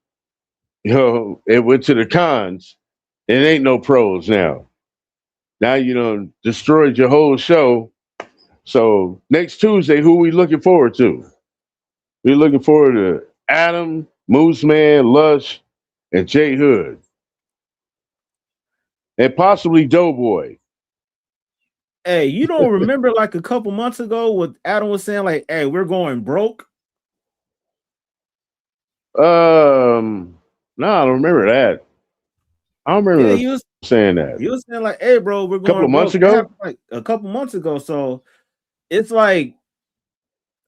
it went to the cons. It ain't no pros now. Now you destroyed your whole show. So next Tuesday, who we looking forward to? We're looking forward to Adam, Moose Man, Lush, and JHood, and possibly Doughboy. Hey, you don't remember like a couple months ago what Adam was saying, like, hey, we're going broke? No, I don't remember that. I don't remember he was saying that. He was saying like, hey, bro, we're going a couple of months ago. Like a couple months ago. So it's like,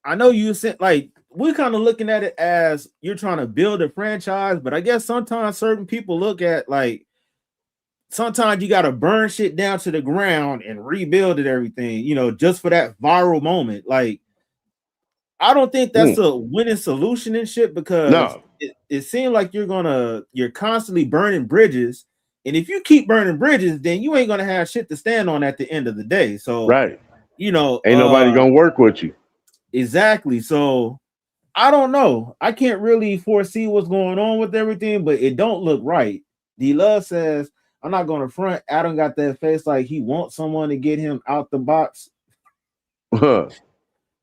I know you said like we're kind of looking at it as you're trying to build a franchise, but I guess sometimes certain people look at like sometimes you got to burn shit down to the ground and rebuild it, everything, just for that viral moment. Like, I don't think that's a winning solution and shit, because it seems like you're constantly burning bridges, and if you keep burning bridges, then you ain't gonna have shit to stand on at the end of the day. So right, you know, ain't nobody gonna work with you. Exactly. So I don't know. I can't really foresee what's going on with everything, but it don't look right. D Love says, I'm not going to front. Adam got that face like he wants someone to get him out the box.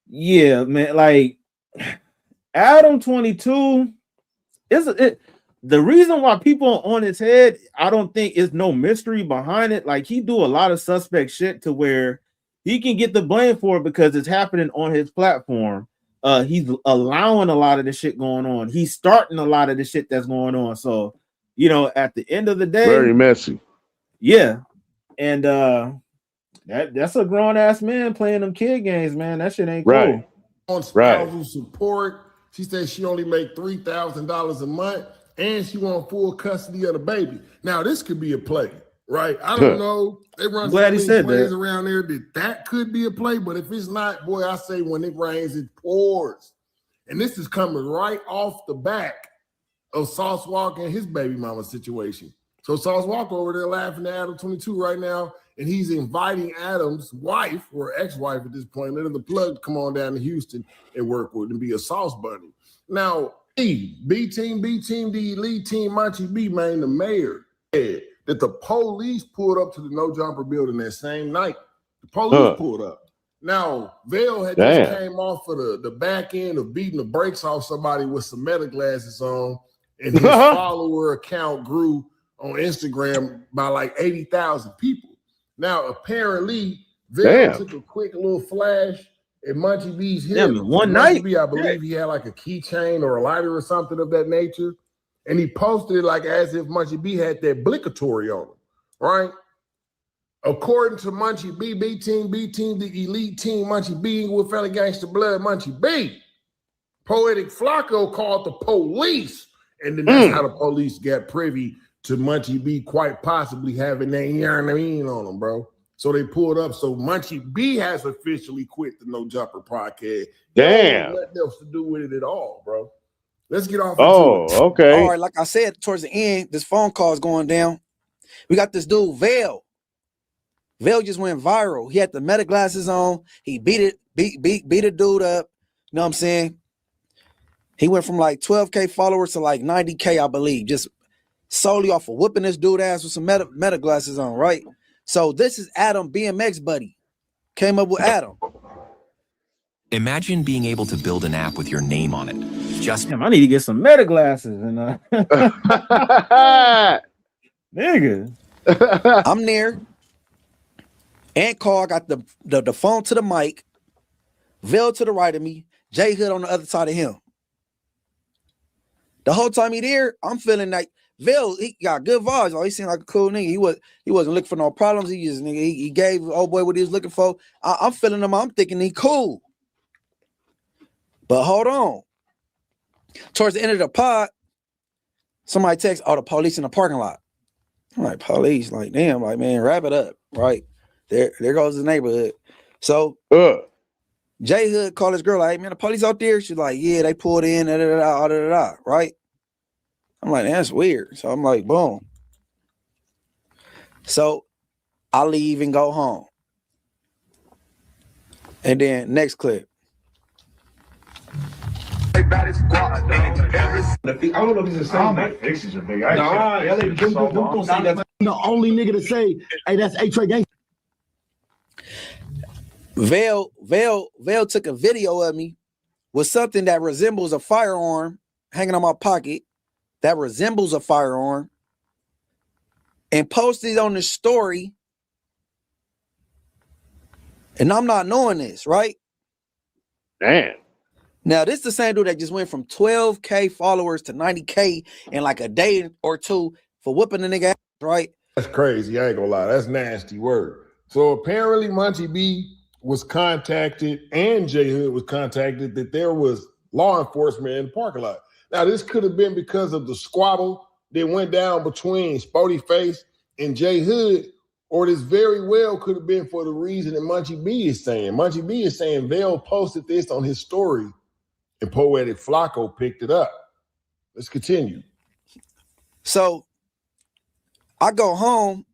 Yeah, man. Like Adam22 the reason why people are on his head, I don't think is no mystery behind it. Like he do a lot of suspect shit to where he can get the blame for it because it's happening on his platform. He's allowing a lot of the shit going on. He's starting a lot of the shit that's going on. So, you know, at the end of the day, very messy. Yeah. And that's a grown ass man playing them kid games, man. That shit ain't right. Cool. On spousal support, she said she only make $3,000 a month and she want full custody of the baby. Now, this could be a play, right? I don't know. They run so many plays around there that could be a play, but if it's not, boy, I say when it rains, it pours. And this is coming right off the back of Sauce Walker and his baby mama situation. So Sauce Walker over there laughing at Adam22 right now, and he's inviting Adam's wife, or ex-wife at this point, Lena The Plug, to come on down to Houston and work with and be a sauce buddy. Now, B team, the elite team, Munchie B, man, the mayor, said that the police pulled up to the No Jumper building that same night. The police pulled up. Now, Vail had just came off of the back end of beating the brakes off somebody with some meta glasses on, and his follower account grew on Instagram by like 80,000 people. Now, apparently, Vail took a quick little flash at Munchie B's hip. One night, B, I believe he had like a keychain or a lighter or something of that nature. And he posted it like as if Munchie B had that obligatory on him, right? According to Munchie B, B team, the elite team, Munchie B with Fellow Gangster Blood, Munchie B. Poetic Flacco called the police. And then that's how the police got privy to Munchie B quite possibly having that, you know what I mean, on him, bro. So they pulled up. So Munchie B has officially quit the No Jumper podcast. Damn. Nothing else to do with it at all, bro. Let's get off. Okay. All right, like I said, towards the end, this phone call is going down. We got this dude, Vail. Vail just went viral. He had the meta glasses on. He beat a dude up. You know what I'm saying? He went from like 12K followers to like 90K, I believe, just solely off of whooping this dude ass with some meta glasses on, right? So this is Adam, BMX buddy. Came up with Adam. Imagine being able to build an app with your name on it. Just damn, I need to get some meta glasses and nigga. I'm near. And Carl got the phone to the mic. Vail to the right of me. JHood on the other side of him. The whole time he there, I'm feeling like Vail, he got good vibes. Oh, he seemed like a cool nigga. He wasn't looking for no problems. He just he gave old boy what he was looking for. I'm feeling him. I'm thinking he cool. But hold on. Towards the end of the pod, somebody texts, "Oh, the police in the parking lot." I'm like, police? Like, damn, like, man, wrap it up. Right. There goes the neighborhood. So JHood called his girl, like, hey, man, the police out there. She's like, yeah, they pulled in, right? I'm like, that's weird. So I'm like, boom. So I leave and go home. And then next clip. I don't know if it's the same. My fixes are big. Don't say that. The only nigga to say, hey, that's A-Trey gang. Vail took a video of me with something that resembles a firearm hanging on my pocket, that resembles a firearm, and posted it on the story. And I'm not knowing this, right? Damn. Now, this is the same dude that just went from 12K followers to 90K in like a day or two for whooping the nigga ass, right? That's crazy. I ain't gonna lie. That's nasty word. So apparently Munchie B was contacted and JHood was contacted that there was law enforcement in the parking lot. Now, this could have been because of the squabble that went down between SpoetyFace and JHood, or this very well could have been for the reason that Munchie B is saying. Munchie B is saying Vail posted this on his story and Poetic Flacco picked it up. Let's continue. So I go home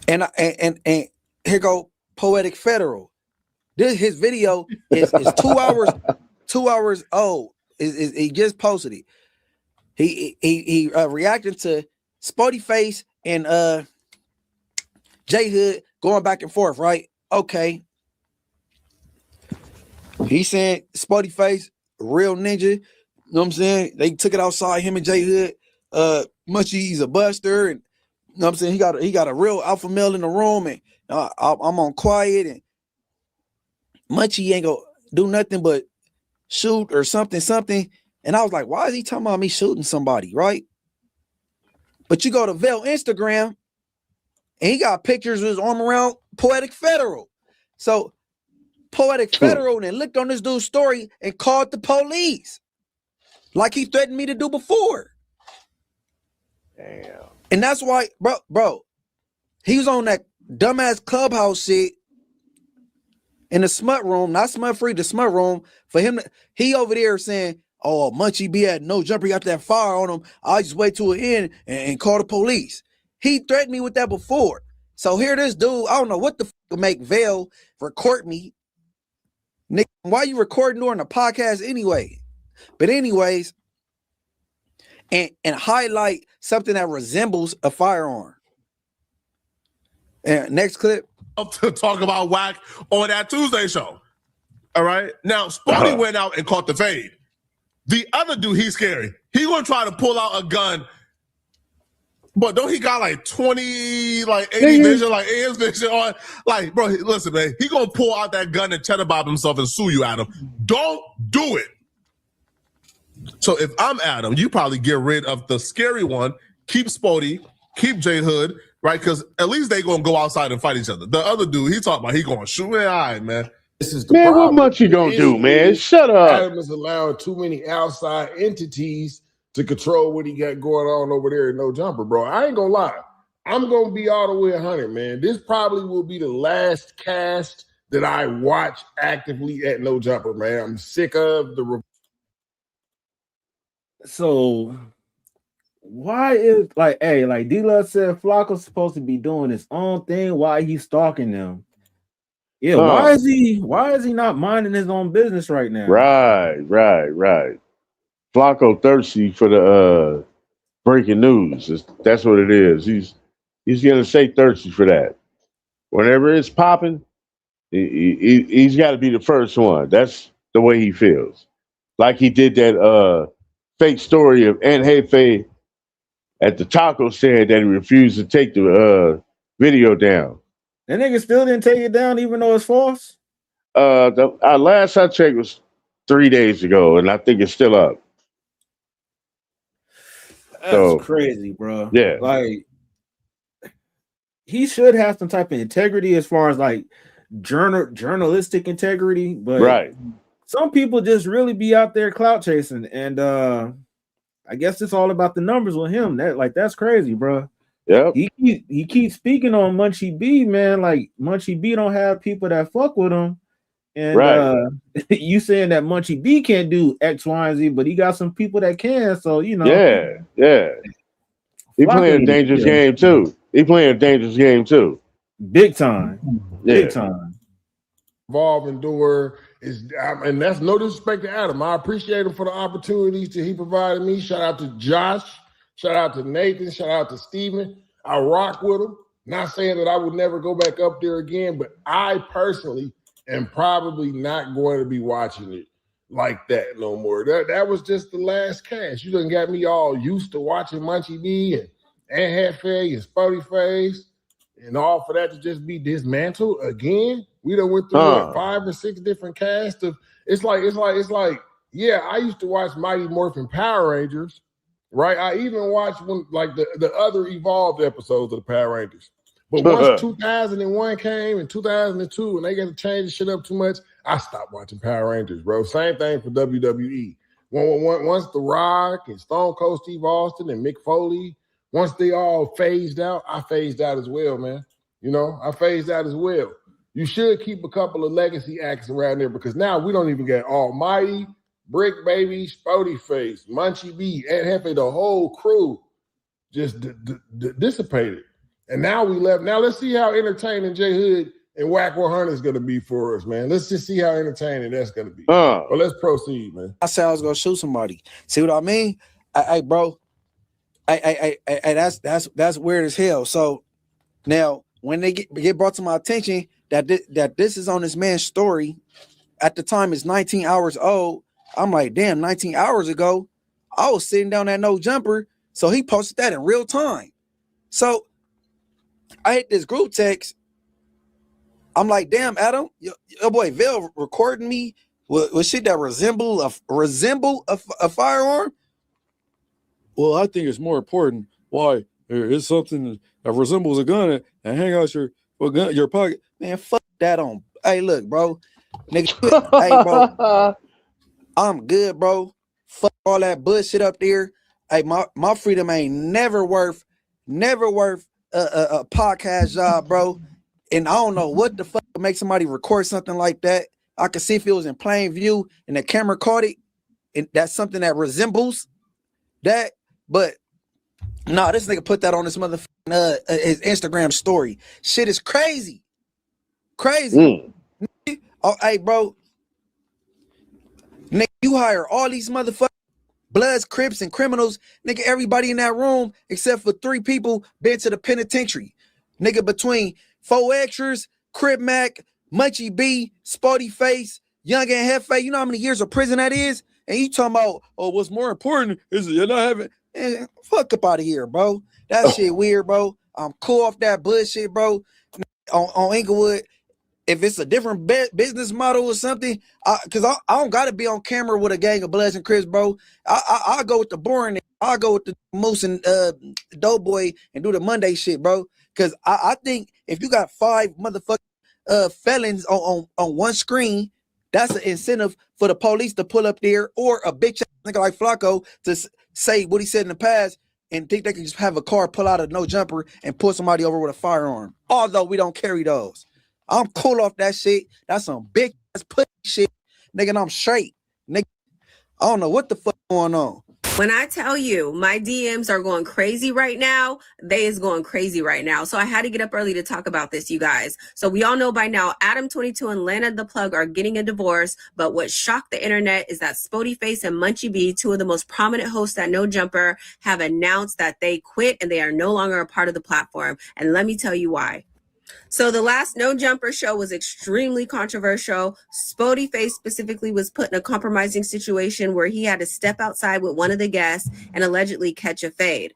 and here go Poetic Federal. His video is 2 hours old. He just posted it. He reacting to SpoetyFace and JHood going back and forth, right? Okay. He saying SpoetyFace, real ninja. You know what I'm saying? They took it outside, him and JHood. Munchie's a buster, and you know what I'm saying? He got a real alpha male in the room, and I'm on quiet, and Munchie ain't gonna do nothing but shoot or something. And I was like, why is he talking about me shooting somebody, right? But you go to Vail Instagram, and he got pictures of his arm around Poetic Federal. So Poetic Federal then looked on this dude's story and called the police, like he threatened me to do before. Damn. And that's why, bro, he was on that dumbass Clubhouse shit in the smut room, not smut free, the smut room. For him, he over there saying, oh, Munchie B had no jumper, he got that fire on him. I'll just wait till it end and call the police. He threatened me with that before. So here this dude, I don't know what the fuck make Vail record me. Nick, why you recording during the podcast anyway? But anyways, and highlight something that resembles a firearm. And next clip. To talk about whack on that Tuesday show. All right. Now, Spoety went out and caught the fade. The other dude, he's scary. He gonna try to pull out a gun, but don't he got like 20, like 80 vision, like AS vision on? Like, bro, listen, man, he gonna pull out that gun and cheddar bob himself and sue you, Adam. Don't do it. So if I'm Adam, you probably get rid of the scary one, keep Spoety, keep JHood, right? Because at least they gonna go outside and fight each other. The other dude, he talking about he gonna shoot me. All right, man. This is the Man, problem. what Munchie gonna do, man? Shut up. Adam is allowing too many outside entities to control what he got going on over there at No Jumper, bro. I ain't gonna lie. I'm gonna be all the way 100, man. This probably will be the last cast that I watch actively at No Jumper, man. I'm sick of the. So why is like, hey, like D-Love said, Flacco's supposed to be doing his own thing. Why he's stalking them? Yeah, why is he not minding his own business right now? Right. Flacco thirsty for the breaking news. That's what it is. He's gonna say thirsty for that. Whenever it's popping, he's got to be the first one. That's the way he feels. Like he did that fake story of Aunt Hefe at the taco stand that he refused to take the video down. That nigga still didn't take it down, even though it's false. Last I checked was 3 days ago, and I think it's still up. That's crazy, bro. Yeah, like he should have some type of integrity as far as like journalistic integrity, but right. Some people just really be out there clout chasing, and I guess it's all about the numbers with him. That's crazy, bro. Yeah, he keeps speaking on Munchie B, man. Like Munchie B don't have people that fuck with him, and you saying that Munchie B can't do X, Y, and Z, but he got some people that can. So you know, yeah. He playing a dangerous game too. Big time, big time. Evolving door is, and that's no disrespect to Adam. I appreciate him for the opportunities that he provided me. Shout out to Josh. Shout out to Nathan. Shout out to Steven. I rock with him. Not saying that I would never go back up there again, but I personally am probably not going to be watching it like that no more. That was just the last cast. You done got me all used to watching Munchie B and Hefe and SpoetyFace, and all for that to just be dismantled again. We done went through what, 5 or 6 different casts of. It's like. Yeah, I used to watch Mighty Morphin Power Rangers. Right, I even watched when like the other evolved episodes of the Power Rangers. But once 2001 came and 2002, and they got to change the shit up too much, I stopped watching Power Rangers, bro. Same thing for WWE. Once The Rock and Stone Cold Steve Austin and Mick Foley, once they all phased out, I phased out as well, man. You know, I phased out as well. You should keep a couple of legacy acts around there because now we don't even get Almighty, Brick Baby, SpoetyFace, Munchie B, and Hefe, the whole crew just dissipated. And now we left. Now let's see how entertaining JHood and Whack 100 is going to be for us, man. Let's just see how entertaining that's going to be. But let's proceed, man. I said I was going to shoot somebody. See what I mean? Hey, bro. That's weird as hell. So now when they get brought to my attention that this is on this man's story, at the time it's 19 hours old. I'm like, damn, 19 hours ago, I was sitting down at No Jumper. So he posted that in real time. So I hit this group text. I'm like, damn, Adam, your boy Vail recording me with shit that resemble a firearm. Well, I think it's more important. Why? It's something that resembles a gun and hang out your pocket. Man, fuck that on. Hey, look, bro. Nigga, hey, bro. I'm good, bro. Fuck all that bullshit up there. Hey, my freedom ain't never worth a podcast job, bro. And I don't know what the fuck makes somebody record something like that. I could see if it was in plain view and the camera caught it, and that's something that resembles that. But no, this nigga put that on his motherfucking his Instagram story. Shit is crazy. Crazy. Oh, hey, bro. Nigga, you hire all these motherfuckers, Bloods, Crips, and criminals. Nigga, everybody in that room, except for 3 people, been to the penitentiary. Nigga, between 4 extras, Crip Mac, Munchie B, SpoetyFace, Young and Hefe, you know how many years of prison that is? And you talking about, oh, what's more important is you're not having, fuck up out of here, bro. That shit weird, bro. I'm cool off that bullshit, bro. On Inglewood, if it's a different business model or something, because I don't got to be on camera with a gang of Bloods and Crips, bro. I'll go with the boring. I'll go with the Moose and Doughboy and do the Monday shit, bro. Because I think if you got 5 motherfucking felons on one screen, that's an incentive for the police to pull up there, or a bitch nigga like Flacco to say what he said in the past and think they can just have a car pull out a No Jumper and pull somebody over with a firearm. Although we don't carry those. I'm cool off that shit. That's some big ass pussy shit, nigga. And I'm straight, nigga. I don't know what the fuck going on. When I tell you my DMs are going crazy right now, they is going crazy right now. So I had to get up early to talk about this, you guys. So we all know by now, Adam22 and Lena The Plug are getting a divorce. But what shocked the internet is that SpoetyFace and Munchie B, 2 of the most prominent hosts at No Jumper, have announced that they quit and they are no longer a part of the platform. And let me tell you why. So the last No Jumper show was extremely controversial. SpoetyFace specifically was put in a compromising situation where he had to step outside with one of the guests and allegedly catch a fade.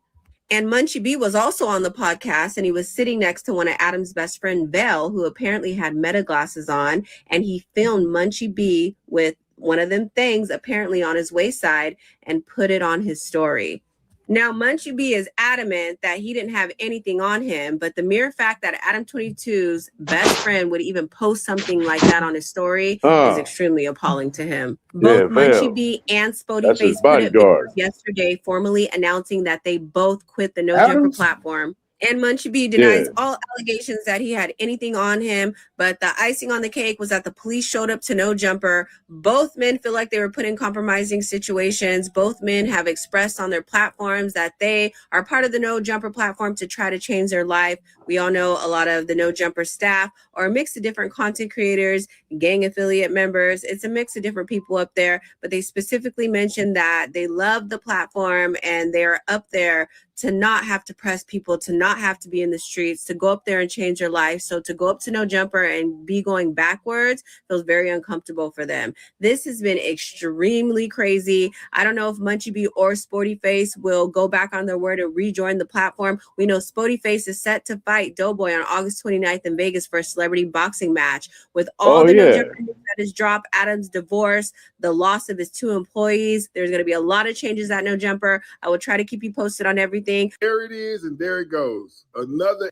And Munchie B was also on the podcast, and he was sitting next to one of Adam's best friend, Belle, who apparently had meta glasses on, and he filmed Munchie B with one of them things apparently on his wayside and put it on his story. Now, Munchie B is adamant that he didn't have anything on him, but the mere fact that Adam22's best friend would even post something like that on his story is extremely appalling to him. Both Munchie B and SpoetyFace put it yesterday, formally announcing that they both quit the No Jumper platform. And Munchie B denies all allegations that he had anything on him, but the icing on the cake was that the police showed up to No Jumper. Both men feel like they were put in compromising situations. Both men have expressed on their platforms that they are part of the No Jumper platform to try to change their life. We all know a lot of the No Jumper staff are a mix of different content creators, gang affiliate members. It's a mix of different people up there, but they specifically mentioned that they love the platform and they're up there to not have to press people, to not have to be in the streets, to go up there and change their life. So to go up to No Jumper and be going backwards feels very uncomfortable for them. This has been extremely crazy. I don't know if Munchie B or SpoetyFace will go back on their word and rejoin the platform. We know SpoetyFace is set to fight Doughboy on August 29th in Vegas for a celebrity boxing match. With all the No Jumper news that has dropped, Adam's divorce, the loss of his 2 employees, there's going to be a lot of changes at No Jumper. I will try to keep you posted on everything. There it is, and there it goes. Another.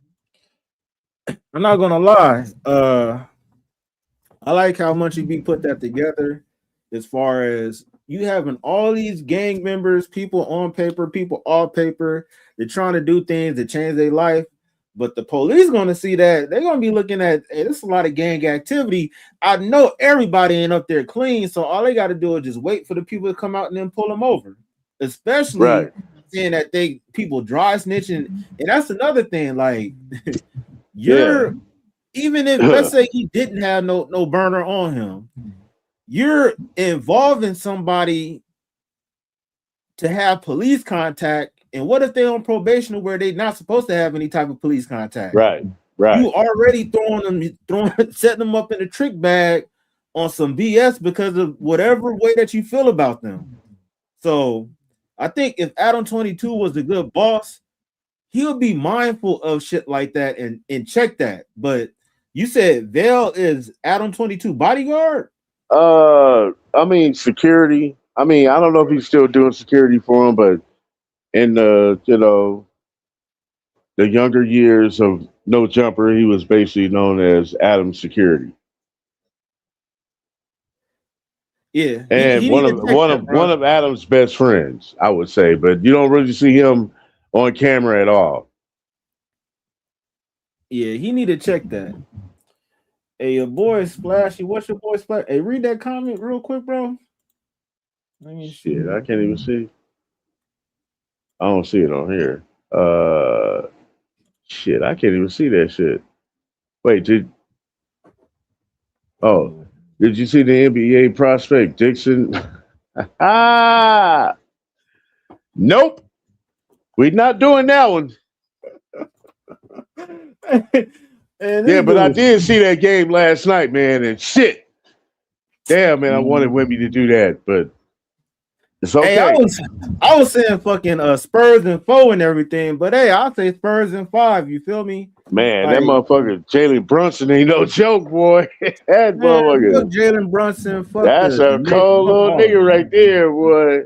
I'm not gonna lie. I like how Munchie B put that together. As far as you having all these gang members, people on paper, people off paper, they're trying to do things to change their life, But the police gonna see that. They're gonna be looking at, hey, there's a lot of gang activity. I know everybody ain't up there clean, so all they got to do is just wait for the people to come out and then pull them over. Especially seeing that people dry snitching, and that's another thing. Like, even if let's say he didn't have no burner on him, you're involving somebody to have police contact. And what if they're on probation where they're not supposed to have any type of police contact? Right. You already setting them up in a trick bag on some BS because of whatever way that you feel about them. So I think if Adam22 was a good boss, he'll be mindful of shit like that and check that. But you said Vail is Adam22 bodyguard? I mean security. I mean, I don't know if he's still doing security for him, but in the the younger years of No Jumper, he was basically known as Adam Security. Yeah, and one of Adam's best friends, I would say, but you don't really see him on camera at all. Yeah, he need to check that. Hey, your boy Splashy, what's your boy Splash? Hey, read that comment real quick, bro. Let me see. Shit, I can't even see. I don't see it on here. Shit, I can't even see that shit. Wait, did you see the NBA prospect Dixon? Nope. We're not doing that one. Yeah, but I did see that game last night, man, and shit. Damn, man, I wanted Wemby to do that, but it's okay. Hey, I was saying fucking Spurs and 4 and everything, but hey, I'll say Spurs and 5. You feel me? Man, like, that motherfucker Jalen Brunson ain't no joke, boy. That motherfucker. Jalen Brunson. That's a cold little nigga right there, boy.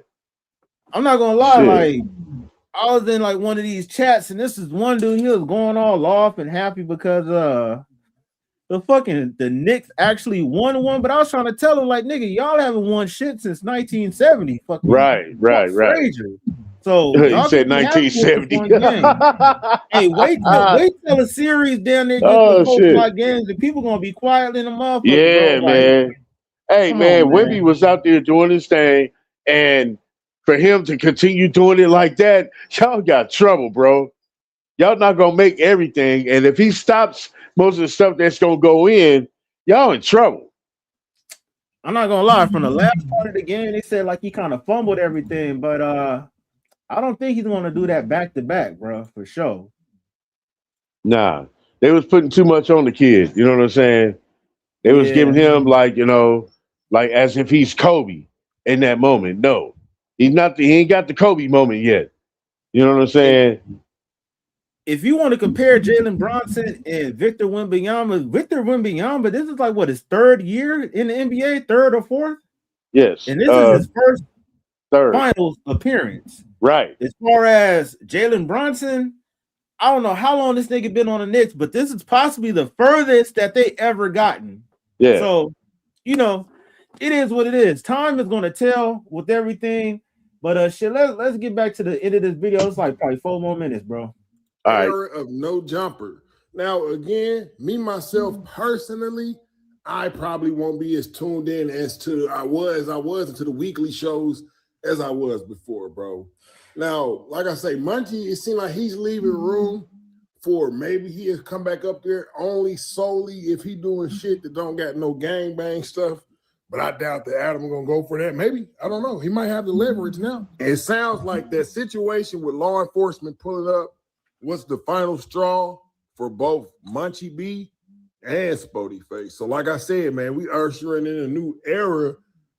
I'm not gonna lie, like I was in like one of these chats, and this is one dude. He was going all off and happy because the Knicks actually won one. But I was trying to tell him, like, nigga, y'all haven't won shit since 1970. Fucking right. So he said 1970. Hey, wait till the series down there gets the 4-5 games, and people gonna be quiet in the motherfucker. Yeah, bro. man. Like, hey, man, Wemby was out there doing his thing, and for him to continue doing it like that, y'all got trouble, bro. Y'all not gonna make everything, and if he stops most of the stuff that's gonna go in, y'all in trouble. I'm not gonna lie. From the last part of the game, they said like he kind of fumbled everything, but I don't think he's gonna do that back to back, bro, for sure. Nah, they was putting too much on the kid. You know what I'm saying? They was giving him like as if he's Kobe in that moment. No. He ain't got the Kobe moment yet. You know what I'm saying? If you want to compare Jalen Brunson and Victor Wembanyama, this is like what, his third year in the NBA, third or fourth? Yes. And this is his first third finals appearance. Right. As far as Jalen Brunson, I don't know how long this nigga been on the Knicks, but this is possibly the furthest that they ever gotten. Yeah. So, it is what it is. Time is going to tell with everything. But let's get back to the end of this video. It's like probably 4 more minutes, bro. Era of No Jumper. Now, again, me myself personally, I probably won't be as tuned in as to I was into the weekly shows as I was before, bro. Now, like I say, Munchie, it seems like he's leaving room for maybe he'll come back up there solely if he doing shit that don't got no gangbang stuff. But I doubt that Adam gonna go for that. Maybe, I don't know. He might have the leverage now. It sounds like that situation with law enforcement pulling up was the final straw for both Munchie B and SpoetyFace. So like I said, man, we ushering in a new era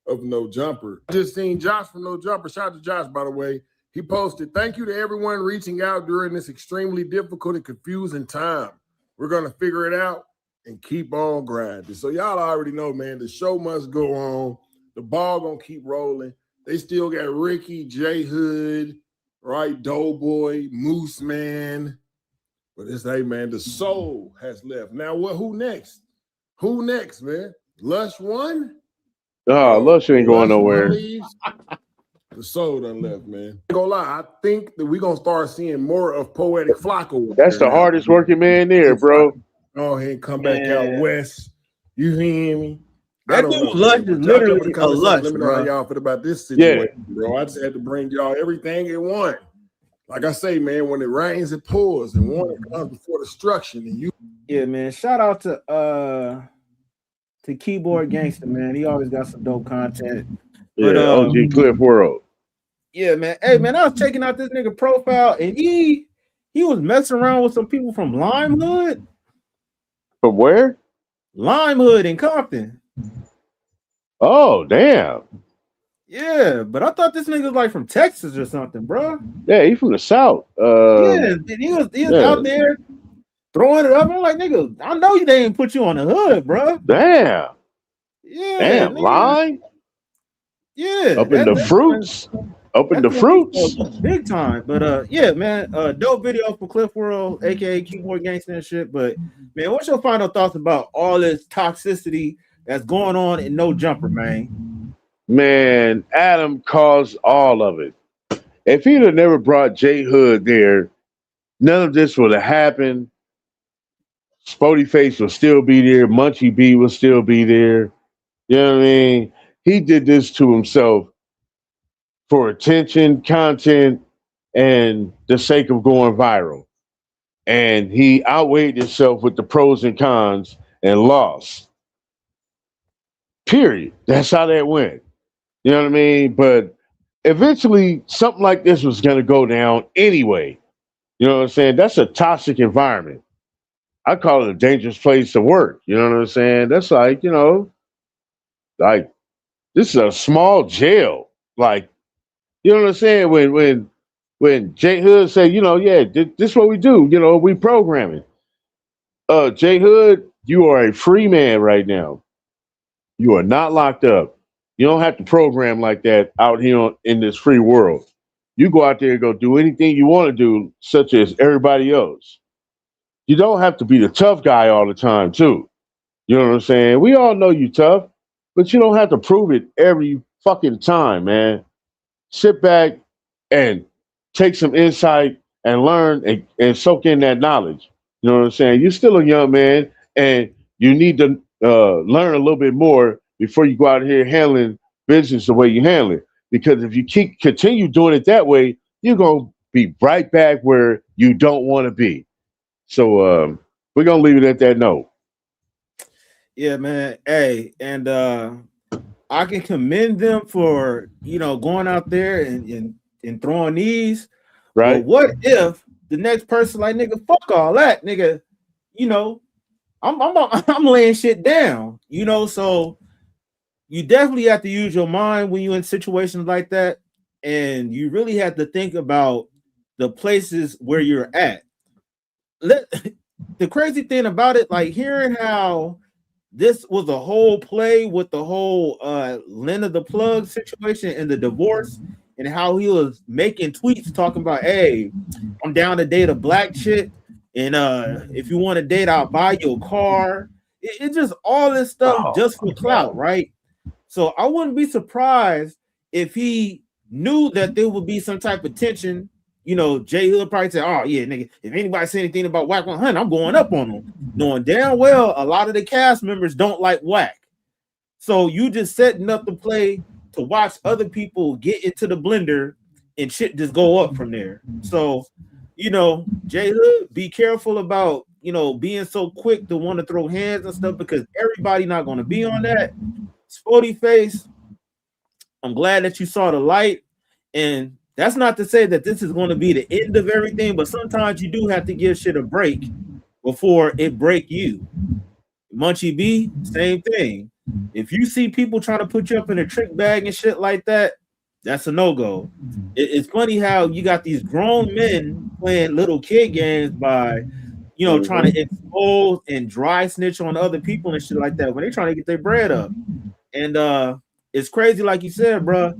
of No Jumper. Just seen Josh from No Jumper. Shout out to Josh, by the way. He posted, "Thank you to everyone reaching out during this extremely difficult and confusing time. We're going to figure it out and keep on grinding." So y'all already know, man, the show must go on. The ball going to keep rolling. They still got Ricky, JHood, right? Doughboy, Moose Man. But it's, hey, man, the soul has left. Now, who next? Who next, man? Lush one? Oh, Lush ain't going nowhere. The soul done left, man. Ain't gonna lie, I think that we're gonna start seeing more of Poetic Flocko. That's the hardest working man there, bro. Go ahead and come back out west. You hear me? That dude Lush is literally a Lush, Let me know how y'all feel about this situation, bro. I just had to bring y'all everything in one. Like I say, man, when it rains, it pours, and warning comes before destruction. And you, yeah, man. Shout out to Keyboard Gangster, man. He always got some dope content. Yeah, But, OG Cliff World. Yeah, man. Hey, man, I was checking out this nigga profile, and he was messing around with some people from Lime Hood. From where? Lime Hood in Compton. Oh, damn. Yeah, but I thought this nigga was like from Texas or something, bro. Yeah, he from the South. Yeah, and he was out there throwing it up. I'm like, nigga, I know they didn't put you on the hood, bro. Damn. Yeah. Damn, nigga. Lime? Yeah. Up in the fruits? Up in the fruits? Big time. But yeah, man, dope video for Cliff World, aka Keyboard Gangster and shit. But man, what's your final thoughts about all this toxicity that's going on in No Jumper, man? Man, Adam caused all of it. If he'd have never brought JHood there, none of this would have happened. SpoetyFace will still be there. Munchie B will still be there. You know what I mean? He did this to himself for attention, content, and the sake of going viral. And he outweighed himself with the pros and cons and lost. Period. That's how that went. You know what I mean? But eventually, something like this was going to go down anyway. You know what I'm saying? That's a toxic environment. I call it a dangerous place to work. You know what I'm saying? That's like, you know, like this is a small jail. Like, you know what I'm saying? When JHood said, you know, yeah, this is what we do. You know, we programming. JHood, you are a free man right now. You are not locked up. You don't have to program like that out here in this free world. You go out there and go do anything you want to do, such as everybody else. You don't have to be the tough guy all the time, too. You know what I'm saying? We all know you tough, but you don't have to prove it every fucking time, man. Sit back and take some insight and learn and soak in that knowledge. You know what I'm saying? You're still a young man, and you need to learn a little bit more before you go out here handling business the way you handle it. Because if you continue doing it that way, you're going to be right back where you don't want to be. So we're going to leave it at that note. Yeah, man. Hey, and I can commend them for, you know, going out there and throwing these. Right. But what if the next person like, nigga, fuck all that, nigga, you know, I'm laying shit down, you know, so you definitely have to use your mind when you're in situations like that, and you really have to think about the places where you're at. The crazy thing about it, like hearing how this was a whole play with the whole Lena The Plug situation and the divorce, and how he was making tweets talking about, hey, I'm down to date a black chick, and if you want to date, I'll buy you a car. It's just all this stuff just for clout, right? So I wouldn't be surprised if he knew that there would be some type of tension. You know, JHood probably said, oh, yeah, nigga, if anybody say anything about Wack 100, I'm going up on them. Knowing damn well a lot of the cast members don't like Wack. So you just setting up the play to watch other people get into the blender and shit just go up from there. So, you know, JHood, be careful about, you know, being so quick to want to throw hands and stuff, because everybody not going to be on that. SpoetyFace, I'm glad that you saw the light, and that's not to say that this is going to be the end of everything, but sometimes you do have to give shit a break before it break you. Munchie B, same thing. If you see people trying to put you up in a trick bag and shit like that, that's a no-go. It's funny how you got these grown men playing little kid games by, you know, trying to expose and dry snitch on other people and shit like that when they're trying to get their bread up. And it's crazy, like you said, bro.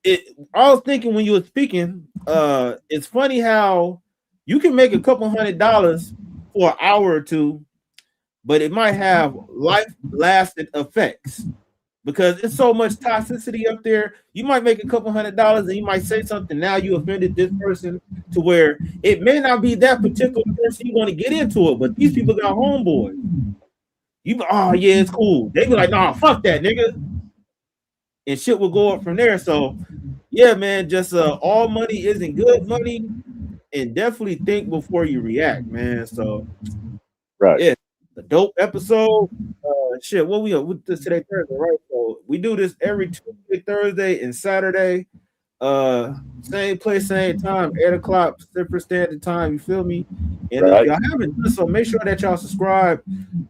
I was thinking when you were speaking, it's funny how you can make a couple $100 for an hour or two, but it might have life-lasting effects. because it's so much toxicity up there. You might make a couple $100 and you might say something. Now you offended this person to where it may not be that particular person you want to get into it, but these people got homeboys. You oh yeah, it's cool. They be like, nah, fuck that nigga. And shit will go up from there. So yeah, man, just all money isn't good money, and definitely think before you react, man. So right, yeah, a dope episode. Shit, what we with this today Thursday, right? So we do this every Tuesday, Thursday, and Saturday. Same place, same time, 8 o'clock Pacific Standard Time. You feel me? And if y'all haven't done so, make sure that y'all subscribe.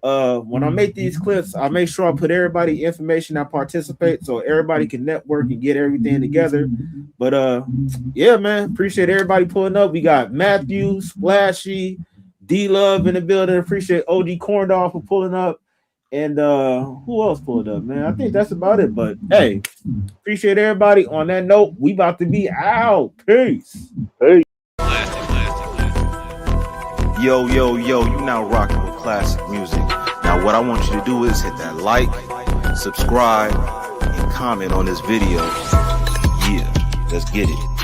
When I make these clips, I make sure I put everybody information that participate so everybody can network and get everything together. But yeah, man, appreciate everybody pulling up. We got Matthew, Splashy, D Love in the building. Appreciate OG Corndog for pulling up. And who else pulled up, man? I think that's about it. But hey, appreciate everybody. On that note, we about to be out. Peace. Hey. Yo, you now rocking with classic music. Now what I want you to do is hit that like, subscribe, and comment on this video. Yeah, let's get it.